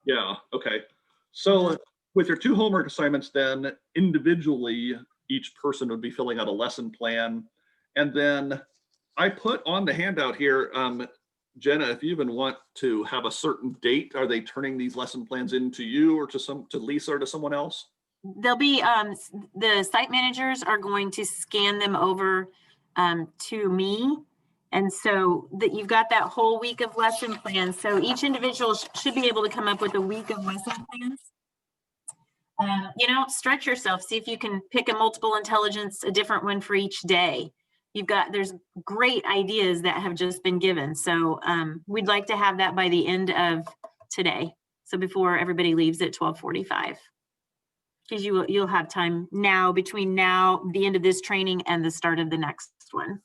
Yeah, okay. So with your 2 homework assignments, then individually, each person would be filling out a lesson plan. And then I put on the handout here, Jenna, if you even want to have a certain date, are they turning these lesson plans into you or to Lisa or to someone else? They'll be, the site managers are going to scan them over to me. And so that you've got that whole week of lesson plans. So each individual should be able to come up with a week of lesson plans. Stretch yourself, see if you can pick a multiple intelligence, a different one for each day. There's great ideas that have just been given. So we'd like to have that by the end of today. So before everybody leaves at 12:45. Because you'll have time now, between now, the end of this training and the start of the next one.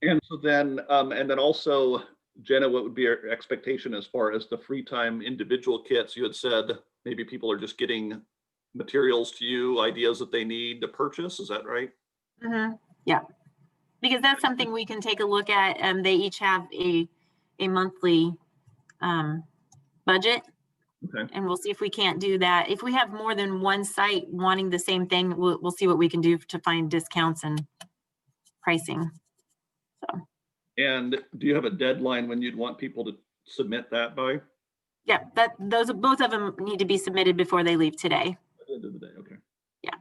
And so then, and then also, Jenna, what would be your expectation as far as the free time individual kits? You had said maybe people are just getting materials to you, ideas that they need to purchase. Is that right? Yeah, because that's something we can take a look at. They each have a monthly budget. Okay. And we'll see if we can't do that. If we have more than one site wanting the same thing, we'll see what we can do to find discounts and pricing. So. And do you have a deadline when you'd want people to submit that by? Yeah, both of them need to be submitted before they leave today. At the end of the day, okay. Yeah.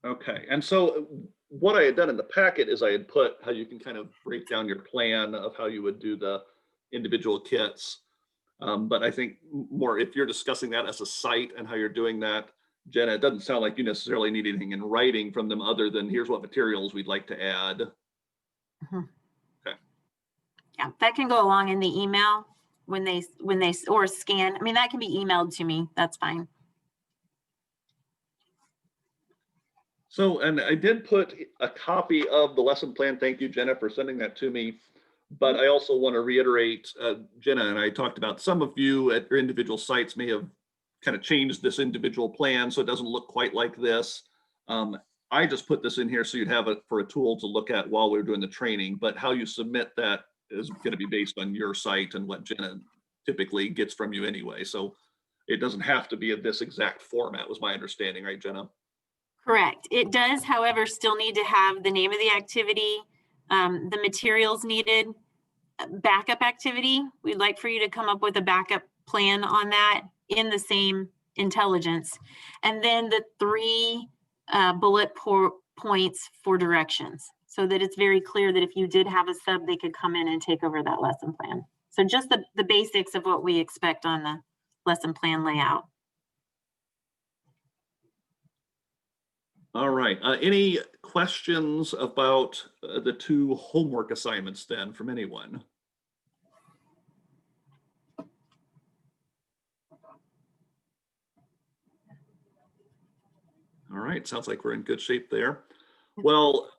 Okay, and so what I had done in the packet is I had put how you can kind of break down your plan of how you would do the individual kits. But I think more if you're discussing that as a site and how you're doing that, Jenna, it doesn't sound like you necessarily need anything in writing from them other than here's what materials we'd like to add. Okay. Yeah, that can go along in the email when they, or scan. I mean, that can be emailed to me. That's fine. So, and I did put a copy of the lesson plan. Thank you, Jenna, for sending that to me. But I also want to reiterate, Jenna and I talked about, some of you at your individual sites may have kind of changed this individual plan so it doesn't look quite like this. I just put this in here so you'd have it for a tool to look at while we're doing the training, but how you submit that is going to be based on your site and what Jenna typically gets from you anyway. So it doesn't have to be in this exact format, was my understanding, right, Jenna? Correct. It does, however, still need to have the name of the activity, the materials needed, backup activity. We'd like for you to come up with a backup plan on that in the same intelligence. And then the 3 bullet points for directions, so that it's very clear that if you did have a sub, they could come in and take over that lesson plan. So just the basics of what we expect on the lesson plan layout. All right. Any questions about the 2 homework assignments then from anyone? All right. Sounds like we're in good shape there. Well,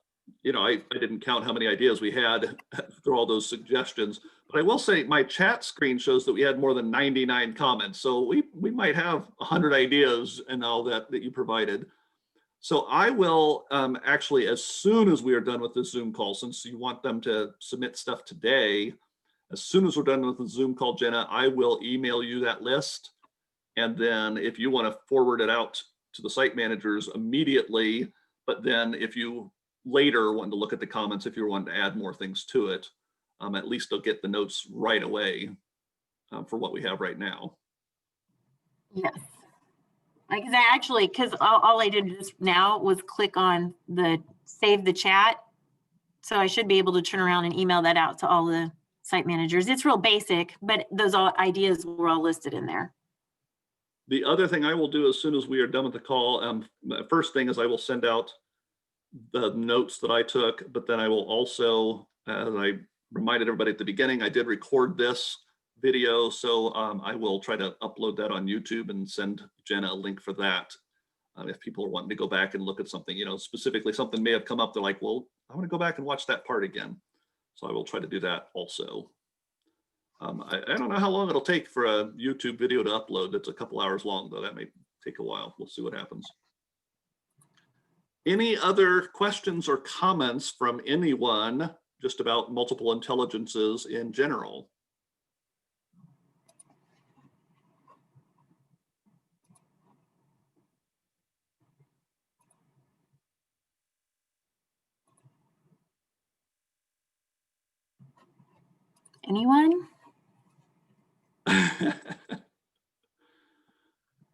you know, I didn't count how many ideas we had through all those suggestions, but I will say my chat screen shows that we had more than 99 comments. So we might have 100 ideas and all that you provided. So I will actually, as soon as we are done with the Zoom call, since you want them to submit stuff today, as soon as we're done with the Zoom call, Jenna, I will email you that list. And then if you want to forward it out to the site managers immediately, but then if you later want to look at the comments, if you want to add more things to it, at least they'll get the notes right away for what we have right now. Yes. Because all I did just now was click on the save the chat. So I should be able to turn around and email that out to all the site managers. It's real basic, but those ideas were all listed in there. The other thing I will do as soon as we are done with the call, first thing is I will send out the notes that I took, but then I will also, as I reminded everybody at the beginning, I did record this video, so I will try to upload that on YouTube and send Jenna a link for that. If people are wanting to go back and look at something, you know, specifically something may have come up, they're like, well, I want to go back and watch that part again. So I will try to do that also. I don't know how long it'll take for a YouTube video to upload. It's a couple hours long, though. That may take a while. We'll see what happens. Any other questions or comments from anyone just about multiple intelligences in general? Anyone?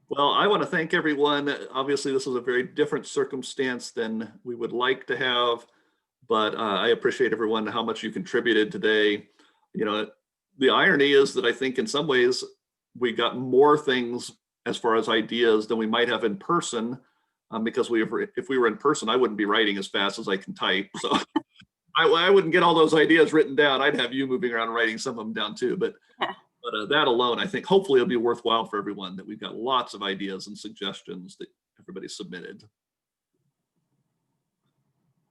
Well, I want to thank everyone. Obviously, this is a very different circumstance than we would like to have, but I appreciate everyone, how much you contributed today. You know, the irony is that I think in some ways we got more things as far as ideas than we might have in person, because if we were in person, I wouldn't be writing as fast as I can type. So I wouldn't get all those ideas written down. I'd have you moving around writing some of them down too. But that alone, I think hopefully it'll be worthwhile for everyone that we've got lots of ideas and suggestions that everybody submitted.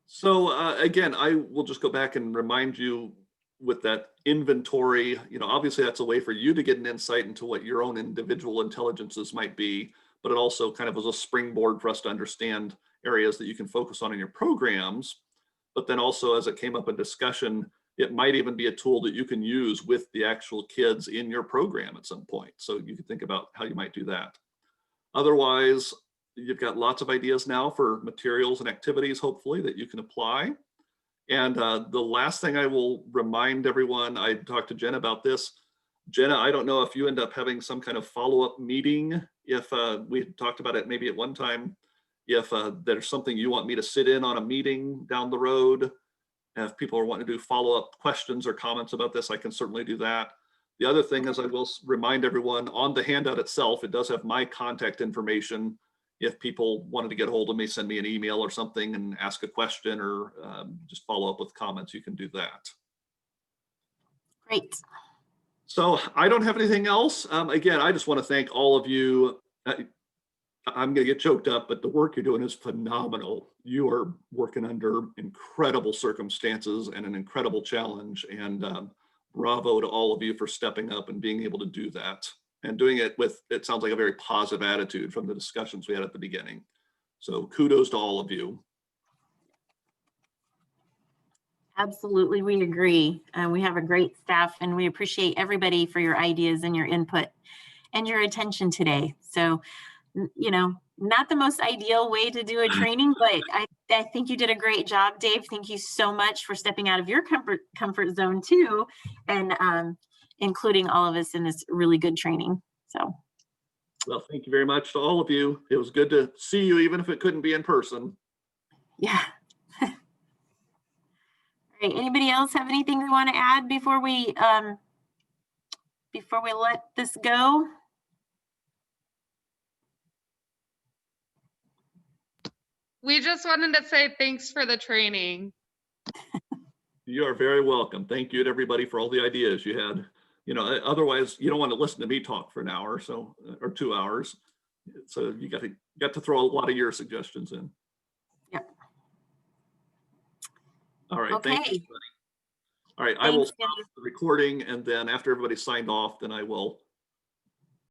So again, I will just go back and remind you with that inventory, you know, obviously that's a way for you to get an insight into what your own individual intelligences might be, but it also kind of was a springboard for us to understand areas that you can focus on in your programs. But then also, as it came up in discussion, it might even be a tool that you can use with the actual kids in your program at some point. So you can think about how you might do that. Otherwise, you've got lots of ideas now for materials and activities, hopefully, that you can apply. And the last thing I will remind everyone, I talked to Jen about this. Jenna, I don't know if you end up having some kind of follow-up meeting. If we talked about it maybe at one time, if there's something you want me to sit in on a meeting down the road, if people are wanting to do follow-up questions or comments about this, I can certainly do that. The other thing is I will remind everyone on the handout itself, it does have my contact information. If people wanted to get a hold of me, send me an email or something and ask a question or just follow up with comments, you can do that. Great. So I don't have anything else. Again, I just want to thank all of you. I'm going to get choked up, but the work you're doing is phenomenal. You are working under incredible circumstances and an incredible challenge. And bravo to all of you for stepping up and being able to do that and doing it with, it sounds like a very positive attitude from the discussions we had at the beginning. So kudos to all of you. Absolutely, we agree. We have a great staff and we appreciate everybody for your ideas and your input and your attention today. So, you know, not the most ideal way to do a training, but I think you did a great job, Dave. Thank you so much for stepping out of your comfort zone too, and including all of us in this really good training. So, Well, thank you very much to all of you. It was good to see you, even if it couldn't be in person. yeah. All right, anybody else have anything they want to add before we let this go? We just wanted to say thanks for the training. You are very welcome. Thank you to everybody for all the ideas you had. You know, otherwise you don't want to listen to me talk for an hour so, or 2 hours. So you got to throw a lot of your suggestions in. Yep. All right, thank you. Okay. All right, I will Thanks, stop the recording, and then after everybody's signed off, then I will